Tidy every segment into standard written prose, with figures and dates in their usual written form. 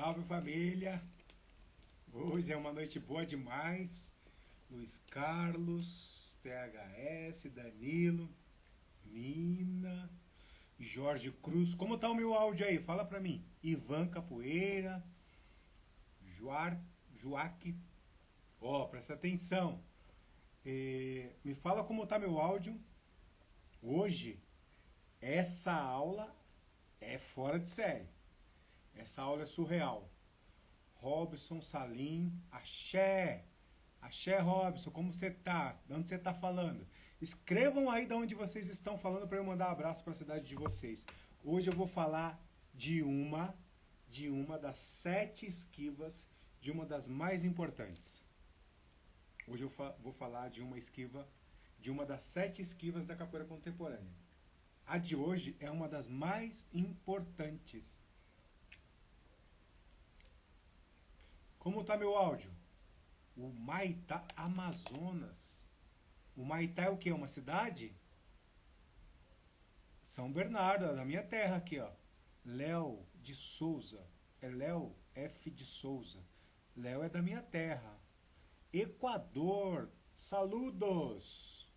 Salve família! Hoje é uma noite boa demais. Luiz Carlos, THS, Danilo, Mina, Jorge Cruz. Como tá o meu áudio aí? Fala pra mim. Ivan Capoeira, Joaque. Ó, presta atenção. Me fala como tá meu áudio. Hoje, essa aula é fora de série. Essa aula é surreal. Robson Salim, axé. Axé, Robson, como você tá? De onde você tá falando? Escrevam aí de onde vocês estão falando para eu mandar um abraço para a cidade de vocês. Hoje eu vou falar de uma das 7 esquivas, de uma das mais importantes. Hoje eu vou falar de uma esquiva, de uma das 7 esquivas da capoeira contemporânea. A de hoje é uma das mais importantes. Como tá meu áudio? O Maitá, Amazonas. O Maitá é o quê? Uma cidade? São Bernardo, é da minha terra aqui, ó. Léo de Souza. É Léo F. de Souza. Léo é da minha terra. Equador. Saludos.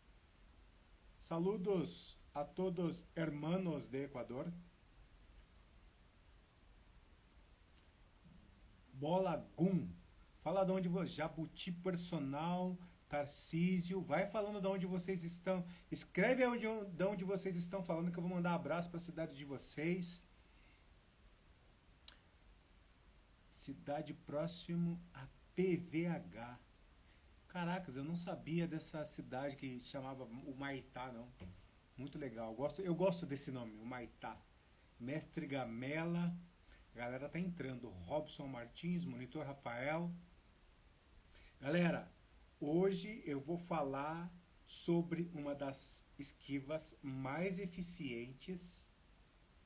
Saludos a todos hermanos de Equador. Bola Gum. Fala de onde você... Jabuti Personal, Tarcísio. Vai falando de onde vocês estão. Escreve aí de onde vocês estão falando que eu vou mandar abraço para a cidade de vocês. Cidade próximo a PVH. Caracas, eu não sabia dessa cidade que chamava o Maitá, não. Muito legal. Eu gosto desse nome, o Maitá. Mestre Gamela. A galera tá entrando. Robson Martins, Monitor Rafael. Galera, hoje eu vou falar sobre uma das esquivas mais eficientes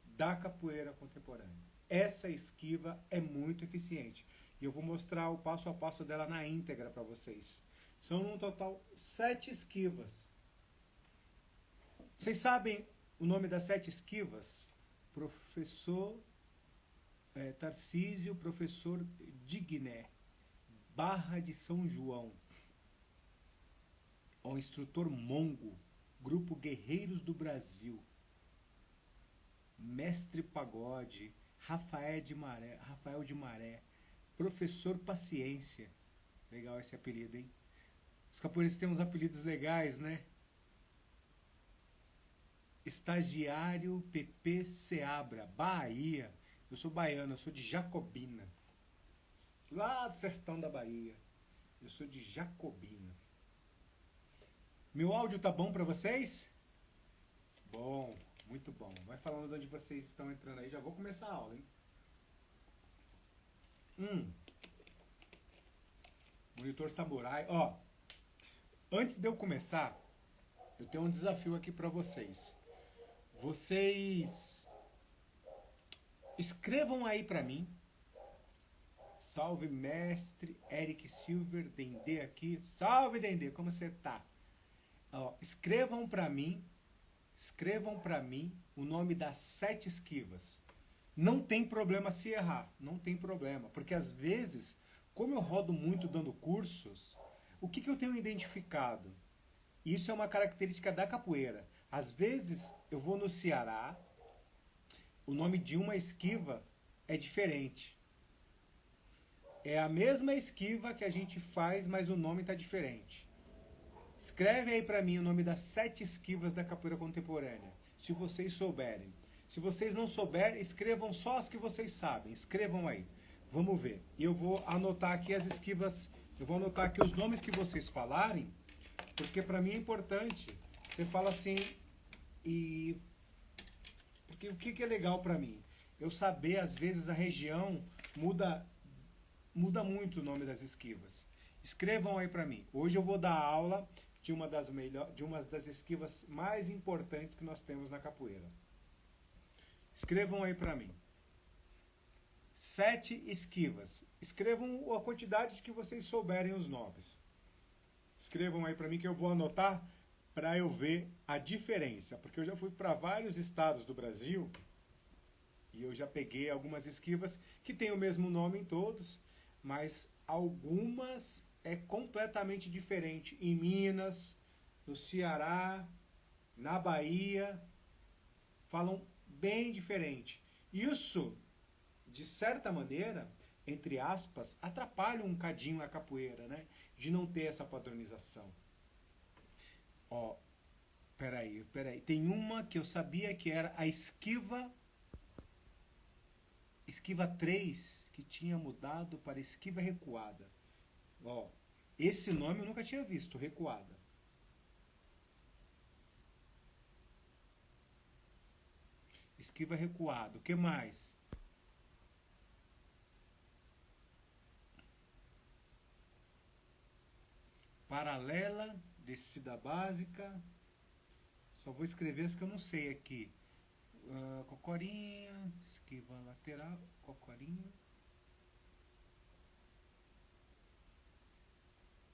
da capoeira contemporânea. Essa esquiva é muito eficiente. E eu vou mostrar o passo a passo dela na íntegra para vocês. São no total 7 esquivas. Vocês sabem o nome das 7 esquivas? Professor Tarcísio, professor Digné, Barra de São João. O instrutor Mongo, Grupo Guerreiros do Brasil. Mestre Pagode, Rafael de Maré, Professor Paciência. Legal esse apelido, hein? Os capoeiristas têm uns apelidos legais, né? Estagiário PP Seabra, Bahia. Eu sou baiano, eu sou de Jacobina. Lá do sertão da Bahia. Eu sou de Jacobina. Meu áudio tá bom pra vocês? Bom, muito bom. Vai falando de onde vocês estão entrando aí. Já vou começar a aula, hein? Monitor Samurai. Ó, antes de eu começar, eu tenho um desafio aqui pra vocês. Vocês escrevam aí pra mim. Salve, mestre Eric Silver, Dendê aqui. Salve, Dendê, como você tá? Ó, escrevam pra mim o nome das 7 esquivas. Não tem problema se errar, não tem problema. Porque às vezes, como eu rodo muito dando cursos, o que eu tenho identificado? Isso é uma característica da capoeira. Às vezes, eu vou no Ceará, o nome de uma esquiva é diferente. É a mesma esquiva que a gente faz, mas o nome está diferente. Escreve aí para mim o nome das 7 esquivas da capoeira contemporânea, se vocês souberem. Se vocês não souberem, escrevam só as que vocês sabem. Escrevam aí. Vamos ver. E eu vou anotar aqui as esquivas, eu vou anotar aqui os nomes que vocês falarem, porque para mim é importante. Você fala assim, porque o que é legal para mim? Eu saber, às vezes, a região muda muito o nome das esquivas. Escrevam aí para mim. Hoje eu vou dar aula de uma das esquivas mais importantes que nós temos na capoeira. Escrevam aí para mim. 7 esquivas. Escrevam a quantidade que vocês souberem os nomes. Escrevam aí para mim que eu vou anotar para eu ver a diferença. Porque eu já fui para vários estados do Brasil E eu já peguei algumas esquivas que têm o mesmo nome em todos, mas algumas é completamente diferente. Em Minas, no Ceará, na Bahia, falam bem diferente. Isso, de certa maneira, entre aspas, atrapalha um cadinho a capoeira, né? De não ter essa padronização. Ó, peraí. Tem uma que eu sabia que era a esquiva 3 que tinha mudado para esquiva recuada. Ó, esse nome eu nunca tinha visto, recuada. Esquiva recuada. O que mais? Paralela, descida básica. Só vou escrever as que eu não sei aqui. Cocorinha, esquiva lateral, cocorinha.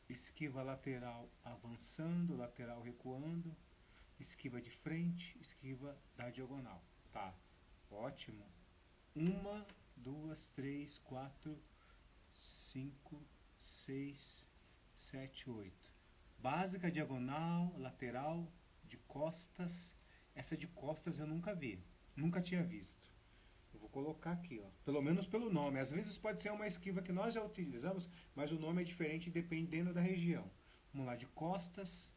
Esquiva lateral avançando, lateral recuando. Esquiva de frente, esquiva da diagonal. Tá, ótimo. 1, 2, 3, 4, 5, 6, 7, 8. Básica, diagonal, lateral, de costas. Essa de costas eu nunca vi, nunca tinha visto. Eu vou colocar aqui, ó, pelo menos pelo nome. Às vezes pode ser uma esquiva que nós já utilizamos, mas o nome é diferente dependendo da região. Vamos lá, de costas,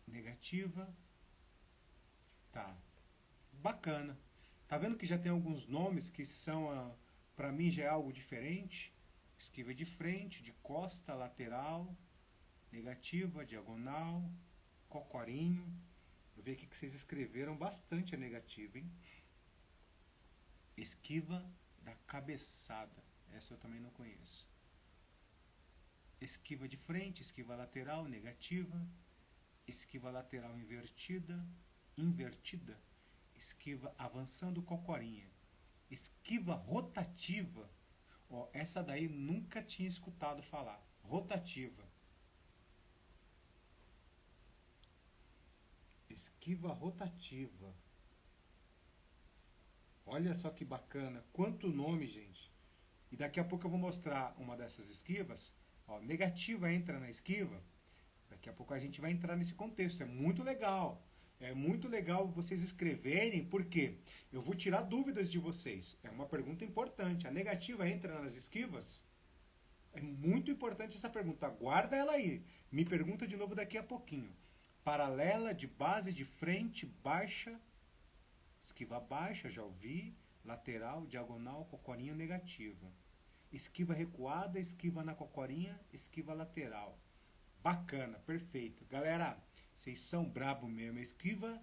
negativa. Tá, bacana. Tá vendo que já tem alguns nomes que são, para mim já é algo diferente? Esquiva de frente, de costa, lateral, negativa, diagonal, cocorinho. Eu vi aqui que vocês escreveram bastante a negativa, hein? Esquiva da cabeçada. Essa eu também não conheço. Esquiva de frente, esquiva lateral, negativa. Esquiva lateral invertida, esquiva avançando, cocorinha. Esquiva rotativa. Ó, essa daí nunca tinha escutado falar. Rotativa. Esquiva rotativa. Olha só que bacana. Quanto nome, gente. E daqui a pouco eu vou mostrar uma dessas esquivas. Ó, negativa entra na esquiva. Daqui a pouco a gente vai entrar nesse contexto. É muito legal. É muito legal vocês escreverem, porque eu vou tirar dúvidas de vocês. É uma pergunta importante. A negativa entra nas esquivas? É muito importante essa pergunta. Guarda ela aí. Me pergunta de novo daqui a pouquinho. Paralela, de base, de frente, baixa. Esquiva baixa, já ouvi. Lateral, diagonal, cocorinha, negativa. Esquiva recuada, esquiva na cocorinha, esquiva lateral. Bacana, perfeito. Galera, vocês são brabo mesmo. Esquiva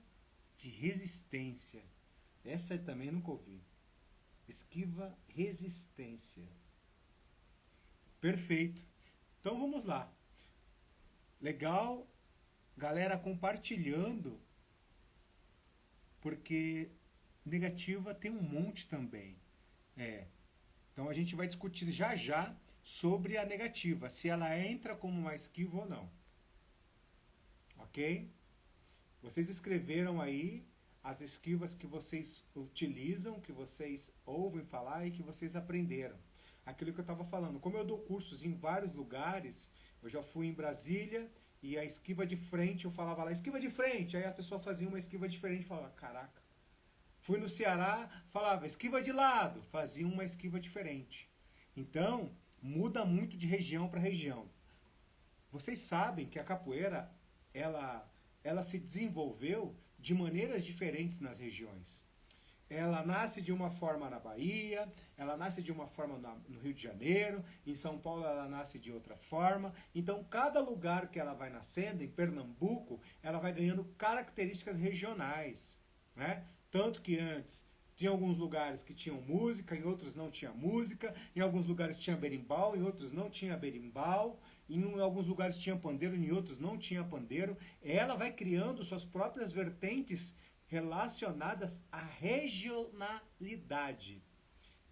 de resistência. Essa eu também nunca ouvi. Esquiva resistência. Perfeito. Então vamos lá. Legal. Galera compartilhando. Porque negativa tem um monte também. Então a gente vai discutir já já sobre a negativa, se ela entra como uma esquiva ou não. Ok? Vocês escreveram aí as esquivas que vocês utilizam, que vocês ouvem falar e que vocês aprenderam. Aquilo que eu estava falando. Como eu dou cursos em vários lugares, eu já fui em Brasília e a esquiva de frente, eu falava lá, esquiva de frente, aí a pessoa fazia uma esquiva diferente e falava, caraca. Fui no Ceará, falava, esquiva de lado, fazia uma esquiva diferente. Então, muda muito de região para região. Vocês sabem que a capoeira, ela se desenvolveu de maneiras diferentes nas regiões. Ela nasce de uma forma na Bahia, ela nasce de uma forma no Rio de Janeiro, em São Paulo ela nasce de outra forma. Então, cada lugar que ela vai nascendo, em Pernambuco, ela vai ganhando características regionais, né? Tanto que antes tinha alguns lugares que tinham música, em outros não tinha música, em alguns lugares tinha berimbau, em outros não tinha berimbau, em alguns lugares tinha pandeiro, em outros não tinha pandeiro. Ela vai criando suas próprias vertentes relacionadas à regionalidade.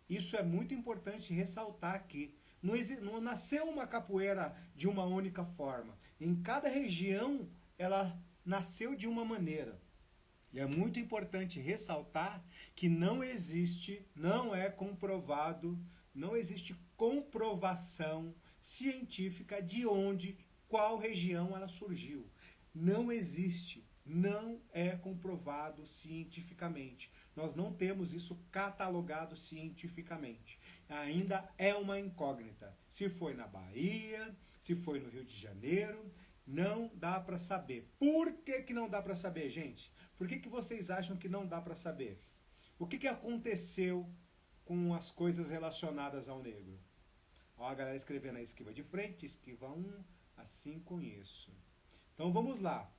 Isso é muito importante ressaltar aqui. Não nasceu uma capoeira de uma única forma. Em cada região, ela nasceu de uma maneira. E é muito importante ressaltar que não existe, não é comprovado, não existe comprovação científica de onde, qual região ela surgiu. Não existe, não é comprovado cientificamente. Nós não temos isso catalogado cientificamente. Ainda é uma incógnita. Se foi na Bahia, se foi no Rio de Janeiro, não dá para saber. Por que não dá para saber, gente? Por que vocês acham que não dá para saber? O que aconteceu com as coisas relacionadas ao negro? Ó, a galera escrevendo a esquiva de frente, esquiva 1, assim conheço. Então vamos lá.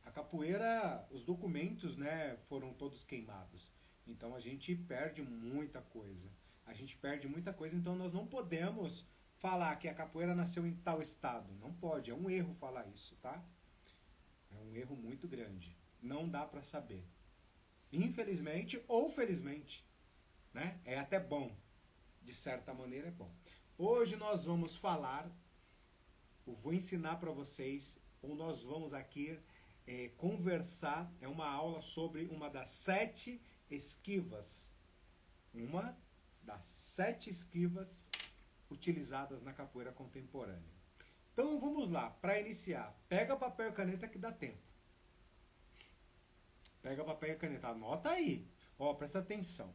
A capoeira, os documentos, né, foram todos queimados. Então a gente perde muita coisa. A gente perde muita coisa, então nós não podemos falar que a capoeira nasceu em tal estado. Não pode, é um erro falar isso, tá? É um erro muito grande. Não dá para saber. Infelizmente ou felizmente, né? É até bom. De certa maneira é bom. Hoje nós vamos falar, eu vou ensinar para vocês, ou nós vamos aqui conversar, é uma aula sobre uma das 7 esquivas. Uma das 7 esquivas utilizadas na capoeira contemporânea. Então vamos lá, para iniciar, pega papel e caneta que dá tempo. Pega papel e caneta, anota aí. Ó, presta atenção.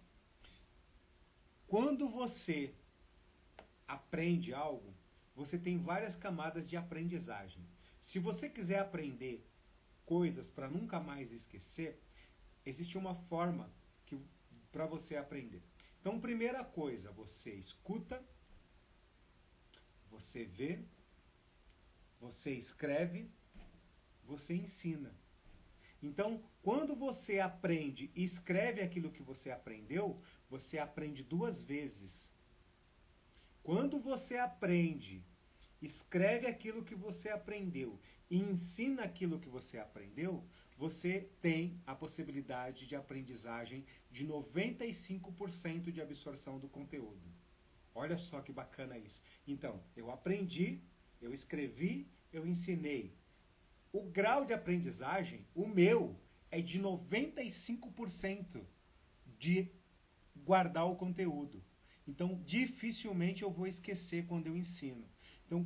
Quando você aprende algo, você tem várias camadas de aprendizagem. Se você quiser aprender coisas para nunca mais esquecer, existe uma forma para você aprender. Então, primeira coisa, você escuta, você vê, você escreve, você ensina. Então, quando você aprende e escreve aquilo que você aprendeu, você aprende 2 vezes. Quando você aprende, escreve aquilo que você aprendeu e ensina aquilo que você aprendeu, você tem a possibilidade de aprendizagem de 95% de absorção do conteúdo. Olha só que bacana isso. Então, eu aprendi, eu escrevi, eu ensinei. O grau de aprendizagem, o meu, é de 95% de guardar o conteúdo. Então, dificilmente eu vou esquecer quando eu ensino. Então,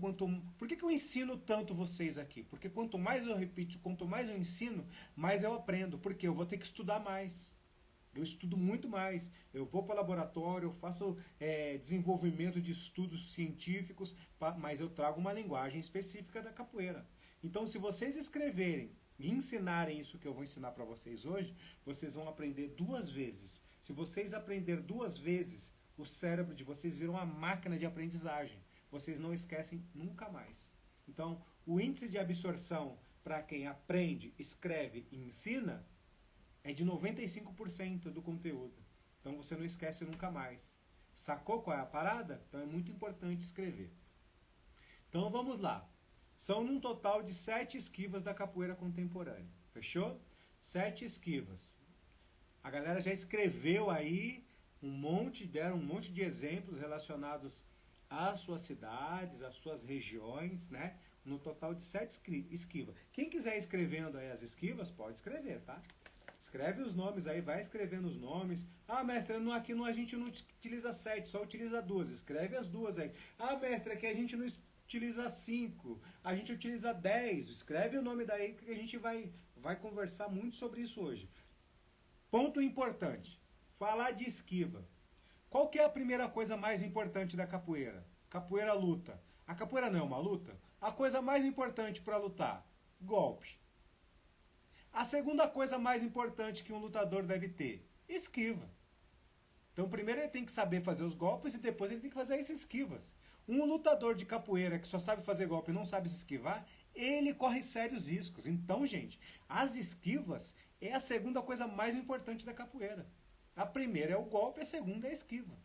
por que eu ensino tanto vocês aqui? Porque quanto mais eu repito, quanto mais eu ensino, mais eu aprendo. Porque eu vou ter que estudar mais. Eu estudo muito mais. Eu vou para o laboratório, eu faço desenvolvimento de estudos científicos, mas eu trago uma linguagem específica da capoeira. Então, se vocês escreverem e ensinarem isso que eu vou ensinar para vocês hoje, vocês vão aprender 2 vezes. Se vocês aprenderem 2 vezes, o cérebro de vocês vira uma máquina de aprendizagem. Vocês não esquecem nunca mais. Então, o índice de absorção para quem aprende, escreve e ensina é de 95% do conteúdo. Então, você não esquece nunca mais. Sacou qual é a parada? Então, é muito importante escrever. Então, vamos lá. São um total de 7 esquivas da capoeira contemporânea. Fechou? 7 esquivas. A galera já escreveu aí deram um monte de exemplos relacionados às suas cidades, às suas regiões, né? No total de 7 esquivas. Quem quiser escrevendo aí as esquivas, pode escrever, tá? Escreve os nomes aí, vai escrevendo os nomes. Ah, mestre, aqui a gente não utiliza 7, só utiliza 2. Escreve as 2 aí. Ah, mestre, aqui a gente não utiliza 5, a gente utiliza 10. Escreve o nome daí que a gente vai conversar muito sobre isso hoje. Ponto importante. Falar de esquiva. Qual que é a primeira coisa mais importante da capoeira? Capoeira luta. A capoeira não é uma luta? A coisa mais importante para lutar? Golpe. A segunda coisa mais importante que um lutador deve ter? Esquiva. Então primeiro ele tem que saber fazer os golpes e depois ele tem que fazer as esquivas. Um lutador de capoeira que só sabe fazer golpe e não sabe se esquivar, ele corre sérios riscos. Então, gente, as esquivas é a segunda coisa mais importante da capoeira. A primeira é o golpe, a segunda é a esquiva.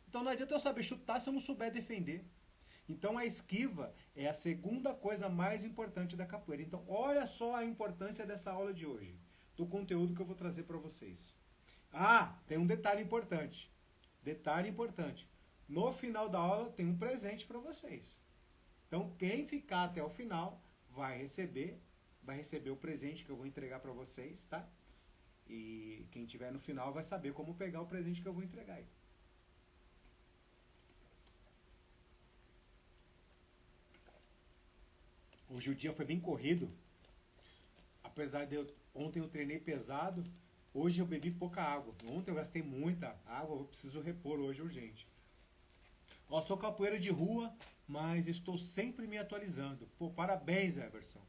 Então não adianta eu saber chutar se eu não souber defender. Então a esquiva é a segunda coisa mais importante da capoeira. Então olha só a importância dessa aula de hoje, do conteúdo que eu vou trazer para vocês. Ah, tem um detalhe importante. Detalhe importante. No final da aula tem um presente para vocês. Então quem ficar até o final vai receber vai receber o presente que eu vou entregar para vocês, tá? E quem tiver no final vai saber como pegar o presente que eu vou entregar aí. Hoje o dia foi bem corrido. Apesar de ontem eu treinei pesado, hoje eu bebi pouca água. Ontem eu gastei muita água, eu preciso repor hoje urgente. Ó, sou capoeira de rua, mas estou sempre me atualizando. Pô, parabéns, Everson.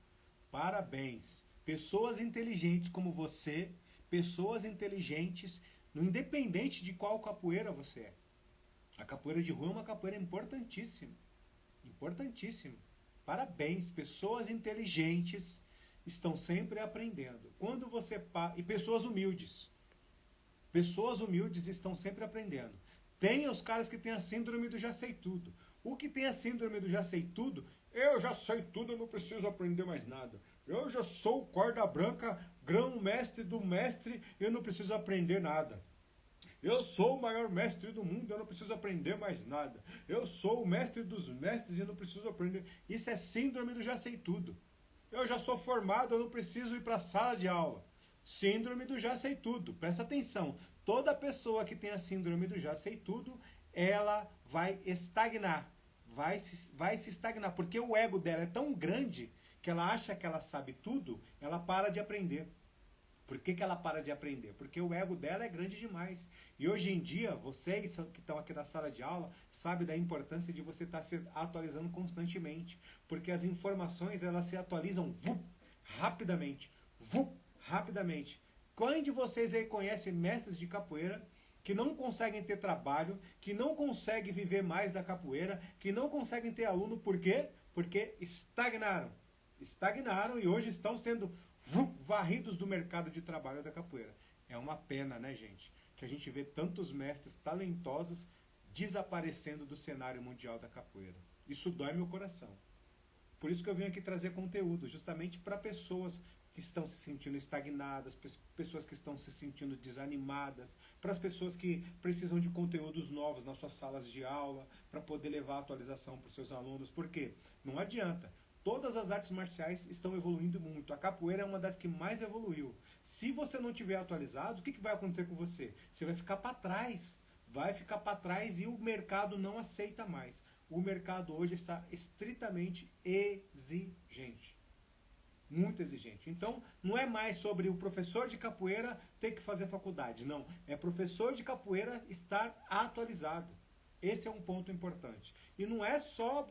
Parabéns. Pessoas inteligentes como você, pessoas inteligentes, independente de qual capoeira você é. A capoeira de rua é uma capoeira importantíssima. Importantíssima. Parabéns, pessoas inteligentes estão sempre aprendendo. Quando você e pessoas humildes. Pessoas humildes estão sempre aprendendo. Tem os caras que têm a síndrome do já sei tudo. O que tem a síndrome do já sei tudo, eu já sei tudo, eu não preciso aprender mais nada. Eu já sou corda branca, grão-mestre do mestre, eu não preciso aprender nada. Eu sou o maior mestre do mundo, eu não preciso aprender mais nada. Eu sou o mestre dos mestres e eu não preciso aprender. Isso é síndrome do já sei tudo. Eu já sou formado, eu não preciso ir para a sala de aula. Síndrome do já sei tudo. Presta atenção. Toda pessoa que tem a síndrome do já sei tudo, ela vai estagnar. Vai se estagnar. Porque o ego dela é tão grande que ela acha que ela sabe tudo, ela para de aprender. Por que ela para de aprender? Porque o ego dela é grande demais. E hoje em dia, vocês que estão aqui na sala de aula, sabem da importância de você estar se atualizando constantemente. Porque as informações, elas se atualizam rapidamente. Rapidamente. Quem de vocês aí conhece mestres de capoeira que não conseguem ter trabalho, que não conseguem viver mais da capoeira, que não conseguem ter aluno? Por quê? Porque estagnaram. Estagnaram e hoje estão sendo varridos do mercado de trabalho da capoeira. É uma pena, né, gente? Que a gente vê tantos mestres talentosos desaparecendo do cenário mundial da capoeira. Isso dói meu coração. Por isso que eu venho aqui trazer conteúdo, justamente para pessoas que estão se sentindo estagnadas, pessoas que estão se sentindo desanimadas, para as pessoas que precisam de conteúdos novos nas suas salas de aula, para poder levar a atualização para os seus alunos. Por quê? Não adianta. Todas as artes marciais estão evoluindo muito. A capoeira é uma das que mais evoluiu. Se você não tiver atualizado, o que vai acontecer com você? Você vai ficar para trás. Vai ficar para trás e o mercado não aceita mais. O mercado hoje está estritamente exigente. Muito exigente. Então, não é mais sobre o professor de capoeira ter que fazer faculdade. Não. É professor de capoeira estar atualizado. Esse é um ponto importante. E não é só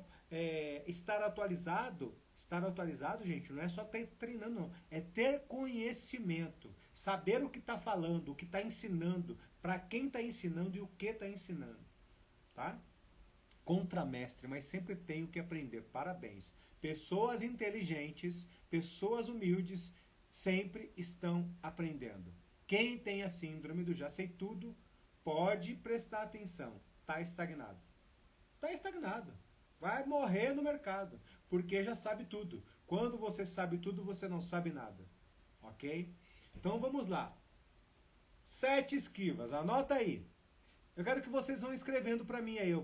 estar atualizado. Estar atualizado, gente, não é só ter treinando, não. É ter conhecimento. Saber o que está falando, o que está ensinando, para quem está ensinando e o que está ensinando. Tá? Contramestre, mas sempre tenho que aprender. Parabéns. Pessoas inteligentes, pessoas humildes, sempre estão aprendendo. Quem tem a síndrome do já sei tudo, pode prestar atenção. Está estagnado. Está estagnado. Vai morrer no mercado, porque já sabe tudo. Quando você sabe tudo, você não sabe nada. Ok? Então vamos lá. 7 esquivas, anota aí. Eu quero que vocês vão escrevendo para mim aí. Eu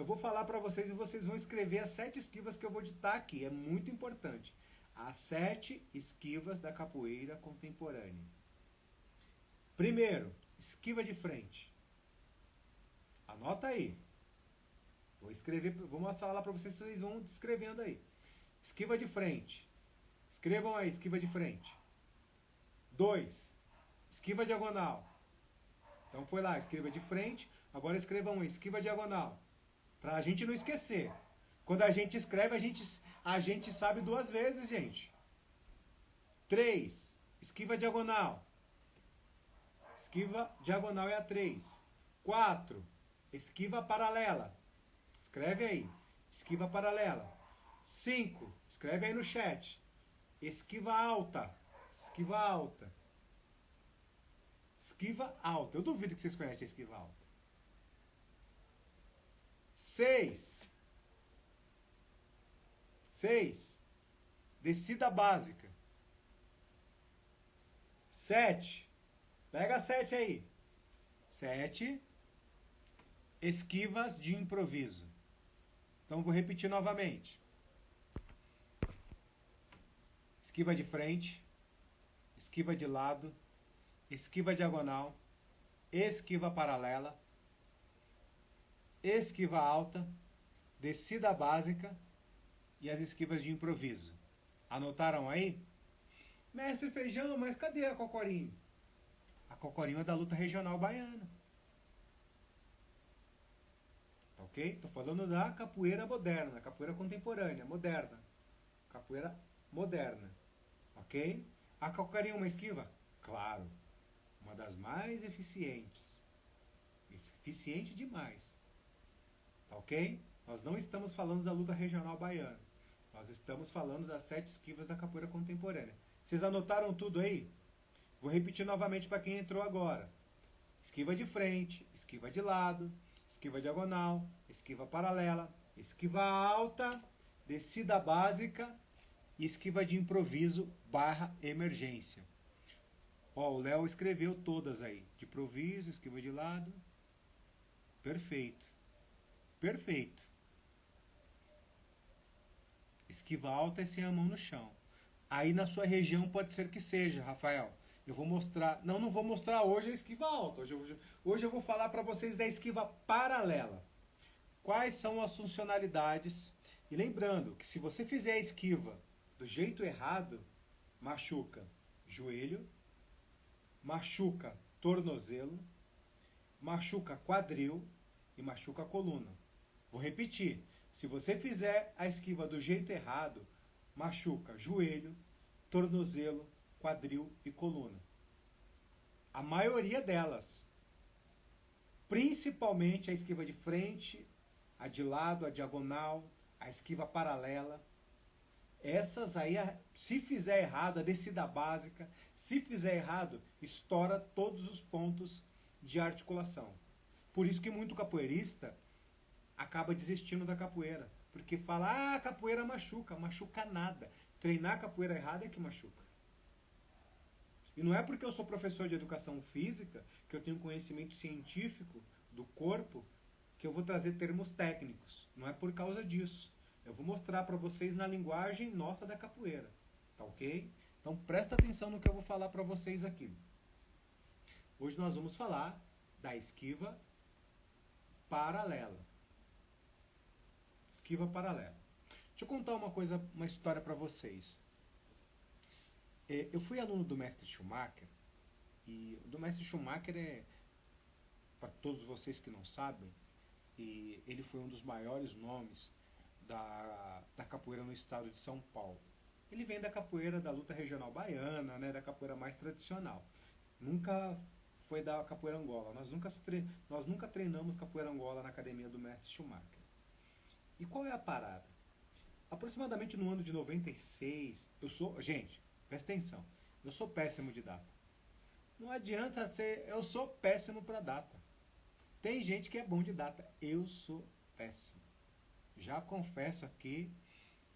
vou falar para vocês e vocês vão escrever as 7 esquivas que eu vou ditar aqui. É muito importante. As 7 esquivas da capoeira contemporânea. Primeiro, esquiva de frente. Anota aí. Vou escrever, vou falar para vocês, vocês vão escrevendo aí. Esquiva de frente. Escrevam aí, esquiva de frente. 2. Esquiva diagonal. Então foi lá, esquiva de frente. Agora escrevam aí, esquiva diagonal. Pra gente não esquecer. Quando a gente escreve, a gente sabe 2 vezes, gente. 3. Esquiva diagonal. Esquiva diagonal é a 3. 4. Esquiva paralela. Escreve aí. Esquiva paralela. 5. Escreve aí no chat. Esquiva alta. Esquiva alta. Esquiva alta. Eu duvido que vocês conhecem a esquiva alta. 6. Descida básica. 7. Pega a 7 aí. 7. Esquivas de improviso. Então vou repetir novamente. esquiva de frente, esquiva de lado, esquiva diagonal, esquiva paralela, esquiva alta, descida básica e as esquivas de improviso. Anotaram aí? Mestre Feijão, mas cadê a cocorinho? A cocorinho é da luta regional baiana. Tá ok? Tô falando da capoeira moderna, capoeira contemporânea, moderna. Capoeira moderna. Ok? A cocorinho é uma esquiva? Claro. Uma das mais eficientes. Eficiente demais. Tá ok? Nós não estamos falando da luta regional baiana. Nós estamos falando das 7 esquivas da capoeira contemporânea. Vocês anotaram tudo aí? Vou repetir novamente para quem entrou agora. Esquiva de frente, esquiva de lado, esquiva diagonal, esquiva paralela, esquiva alta, descida básica e esquiva de improviso / emergência. Ó, o Léo escreveu todas aí. De improviso, esquiva de lado. Perfeito. Perfeito. Esquiva alta é sem a mão no chão. Aí na sua região pode ser que seja, Rafael. Eu vou mostrar... Não vou mostrar hoje a esquiva alta. Hoje eu vou falar para vocês da esquiva paralela. Quais são as funcionalidades? E lembrando que se você fizer a esquiva do jeito errado, machuca joelho, machuca tornozelo, machuca quadril e machuca coluna. Vou repetir. Se você fizer a esquiva do jeito errado, machuca joelho, tornozelo, quadril e coluna. A maioria delas. Principalmente a esquiva de frente, a de lado, a diagonal, a esquiva paralela. Essas aí, se fizer errado, a descida básica, se fizer errado, estoura todos os pontos de articulação. Por isso que muito capoeirista acaba desistindo da capoeira. Porque fala, capoeira machuca. Machuca nada. Treinar capoeira errada é que machuca. E não é porque eu sou professor de educação física, que eu tenho conhecimento científico do corpo, que eu vou trazer termos técnicos. Não é por causa disso. Eu vou mostrar para vocês na linguagem nossa da capoeira. Tá ok? Então presta atenção no que eu vou falar para vocês aqui. Hoje nós vamos falar da esquiva paralela. Esquiva paralela. Deixa eu contar uma história para vocês. Eu fui aluno do mestre Schumacher, e o do mestre Schumacher para todos vocês que não sabem, e ele foi um dos maiores nomes da capoeira no estado de São Paulo. Ele vem da capoeira da luta regional baiana, né, da capoeira mais tradicional. Nunca foi da capoeira Angola. Nós nunca treinamos capoeira Angola na academia do mestre Schumacher. E qual é a parada? Aproximadamente no ano de 96, gente, presta atenção, eu sou péssimo de data. Não adianta ser, eu sou péssimo para data. Tem gente que é bom de data, eu sou péssimo. Já confesso aqui,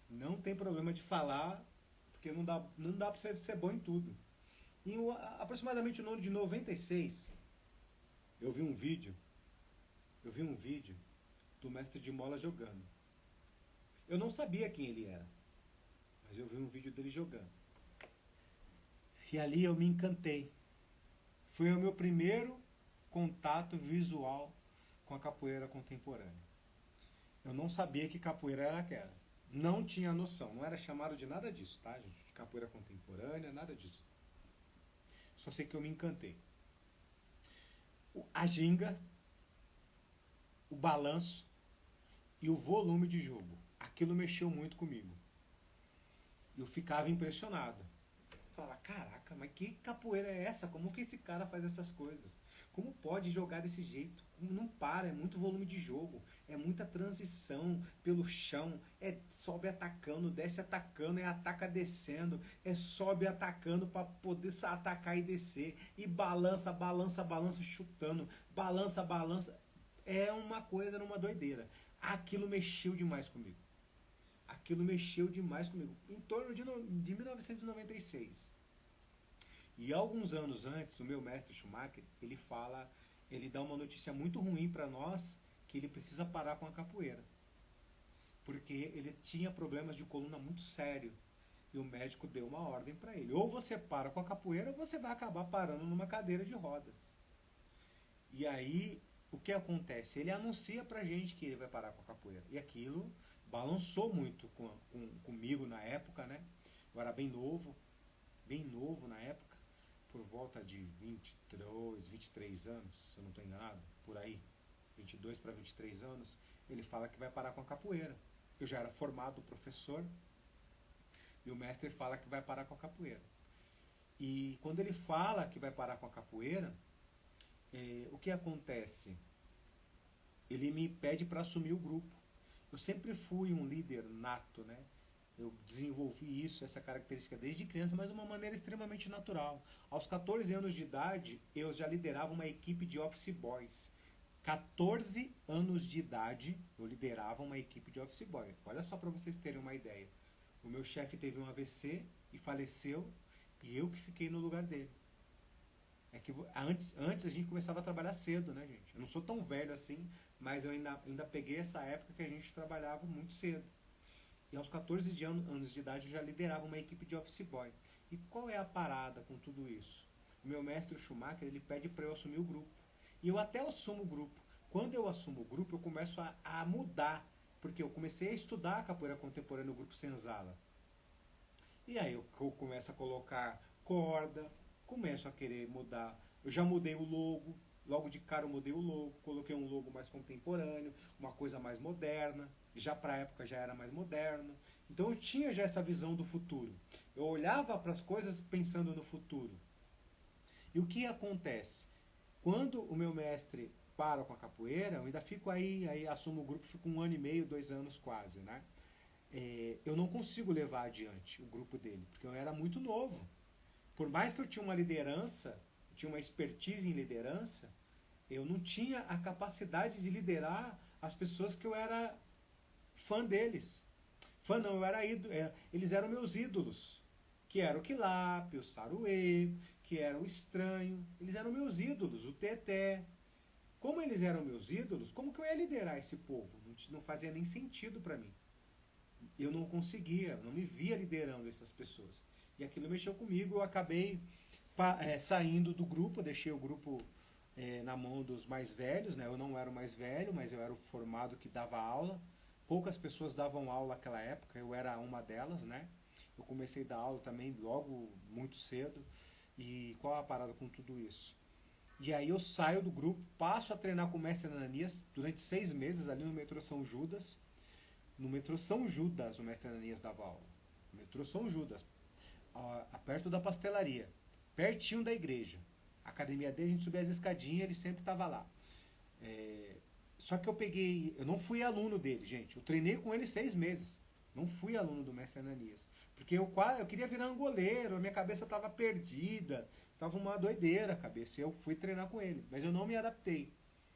não tem problema de falar, porque não dá para você ser bom em tudo. Aproximadamente no ano de 96, eu vi um vídeo do mestre de mola jogando. Eu não sabia quem ele era, mas eu vi um vídeo dele jogando. E ali eu me encantei. Foi o meu primeiro contato visual com a capoeira contemporânea. Eu não sabia que capoeira era aquela. Não tinha noção. Não era chamado de nada disso, tá, gente? De capoeira contemporânea, nada disso. Só sei que eu me encantei. A ginga, o balanço e o volume de jogo. Aquilo mexeu muito comigo. Eu ficava impressionado. Falava, caraca, mas que capoeira é essa? Como que esse cara faz essas coisas? Como pode jogar desse jeito? Não para, é muito volume de jogo, é muita transição pelo chão, sobe atacando, desce atacando, ataca descendo, sobe atacando para poder atacar e descer, e balança, balança, balança, chutando, balança, balança. É uma coisa, numa doideira. Aquilo mexeu demais comigo. Em torno de 1996. E alguns anos antes, o meu mestre Schumacher, ele dá uma notícia muito ruim para nós, que ele precisa parar com a capoeira. Porque ele tinha problemas de coluna muito sério. E o médico deu uma ordem para ele. Ou você para com a capoeira, ou você vai acabar parando numa cadeira de rodas. E aí, o que acontece? Ele anuncia pra gente que ele vai parar com a capoeira. E aquilo balançou muito comigo na época, né? Eu era bem novo na época, por volta de 22, 23 anos, se eu não estou enganado, por aí, 22 para 23 anos, ele fala que vai parar com a capoeira. Eu já era formado professor e o mestre fala que vai parar com a capoeira. E quando ele fala que vai parar com a capoeira, o que acontece? Ele me pede para assumir o grupo. Eu sempre fui um líder nato, né? Eu desenvolvi isso, essa característica desde criança, mas de uma maneira extremamente natural. Aos 14 anos de idade, eu já liderava uma equipe de office boys. 14 anos de idade, eu liderava uma equipe de office boy. Olha só para vocês terem uma ideia. O meu chefe teve um AVC e faleceu, e eu que fiquei no lugar dele. É que antes a gente começava a trabalhar cedo, né, gente? Eu não sou tão velho assim, mas eu ainda peguei essa época que a gente trabalhava muito cedo. E aos 14 anos de idade eu já liderava uma equipe de office boy. E qual é a parada com tudo isso? O meu mestre Schumacher, ele pede para eu assumir o grupo. E eu até assumo o grupo. Quando eu assumo o grupo, eu começo a mudar. Porque eu comecei a estudar a capoeira contemporânea no grupo Senzala. E aí eu começo a colocar corda, começo a querer mudar. Eu já mudei o logo, logo de cara eu mudei o logo, coloquei um logo mais contemporâneo, uma coisa mais moderna, já para a época já era mais moderno. Então eu tinha já essa visão do futuro. Eu olhava para as coisas pensando no futuro. E o que acontece? Quando o meu mestre para com a capoeira, eu ainda fico aí assumo o grupo, fico 1 ano e meio, 2 anos quase, né? Eu não consigo levar adiante o grupo dele, porque eu era muito novo. Por mais que eu tinha uma liderança, eu tinha uma expertise em liderança, eu não tinha a capacidade de liderar as pessoas que eu era fã deles. Fã não, eu era ídolo, eles eram meus ídolos, que era o Quilap, o Saruê, que era o Estranho, eles eram meus ídolos, o Teté. Como eles eram meus ídolos, como que eu ia liderar esse povo? Não fazia nem sentido para mim. Eu não conseguia, não me via liderando essas pessoas. E aquilo mexeu comigo, eu acabei saindo do grupo, deixei o grupo na mão dos mais velhos, né? Eu não era o mais velho, mas eu era o formado que dava aula. Poucas pessoas davam aula naquela época, eu era uma delas, né? Eu comecei a dar aula também logo muito cedo. E qual a parada com tudo isso? E aí eu saio do grupo, passo a treinar com o mestre Ananias durante 6 meses ali no metrô São Judas. No metrô São Judas o mestre Ananias dava aula. No metrô São Judas, perto da pastelaria, pertinho da igreja. A academia dele, a gente subia as escadinhas, ele sempre estava lá. Só que eu não fui aluno dele, gente. Eu treinei com ele 6 meses. Não fui aluno do mestre Ananias. Porque eu queria virar um goleiro, a minha cabeça estava perdida, estava uma doideira a cabeça. Eu fui treinar com ele, mas eu não me adaptei.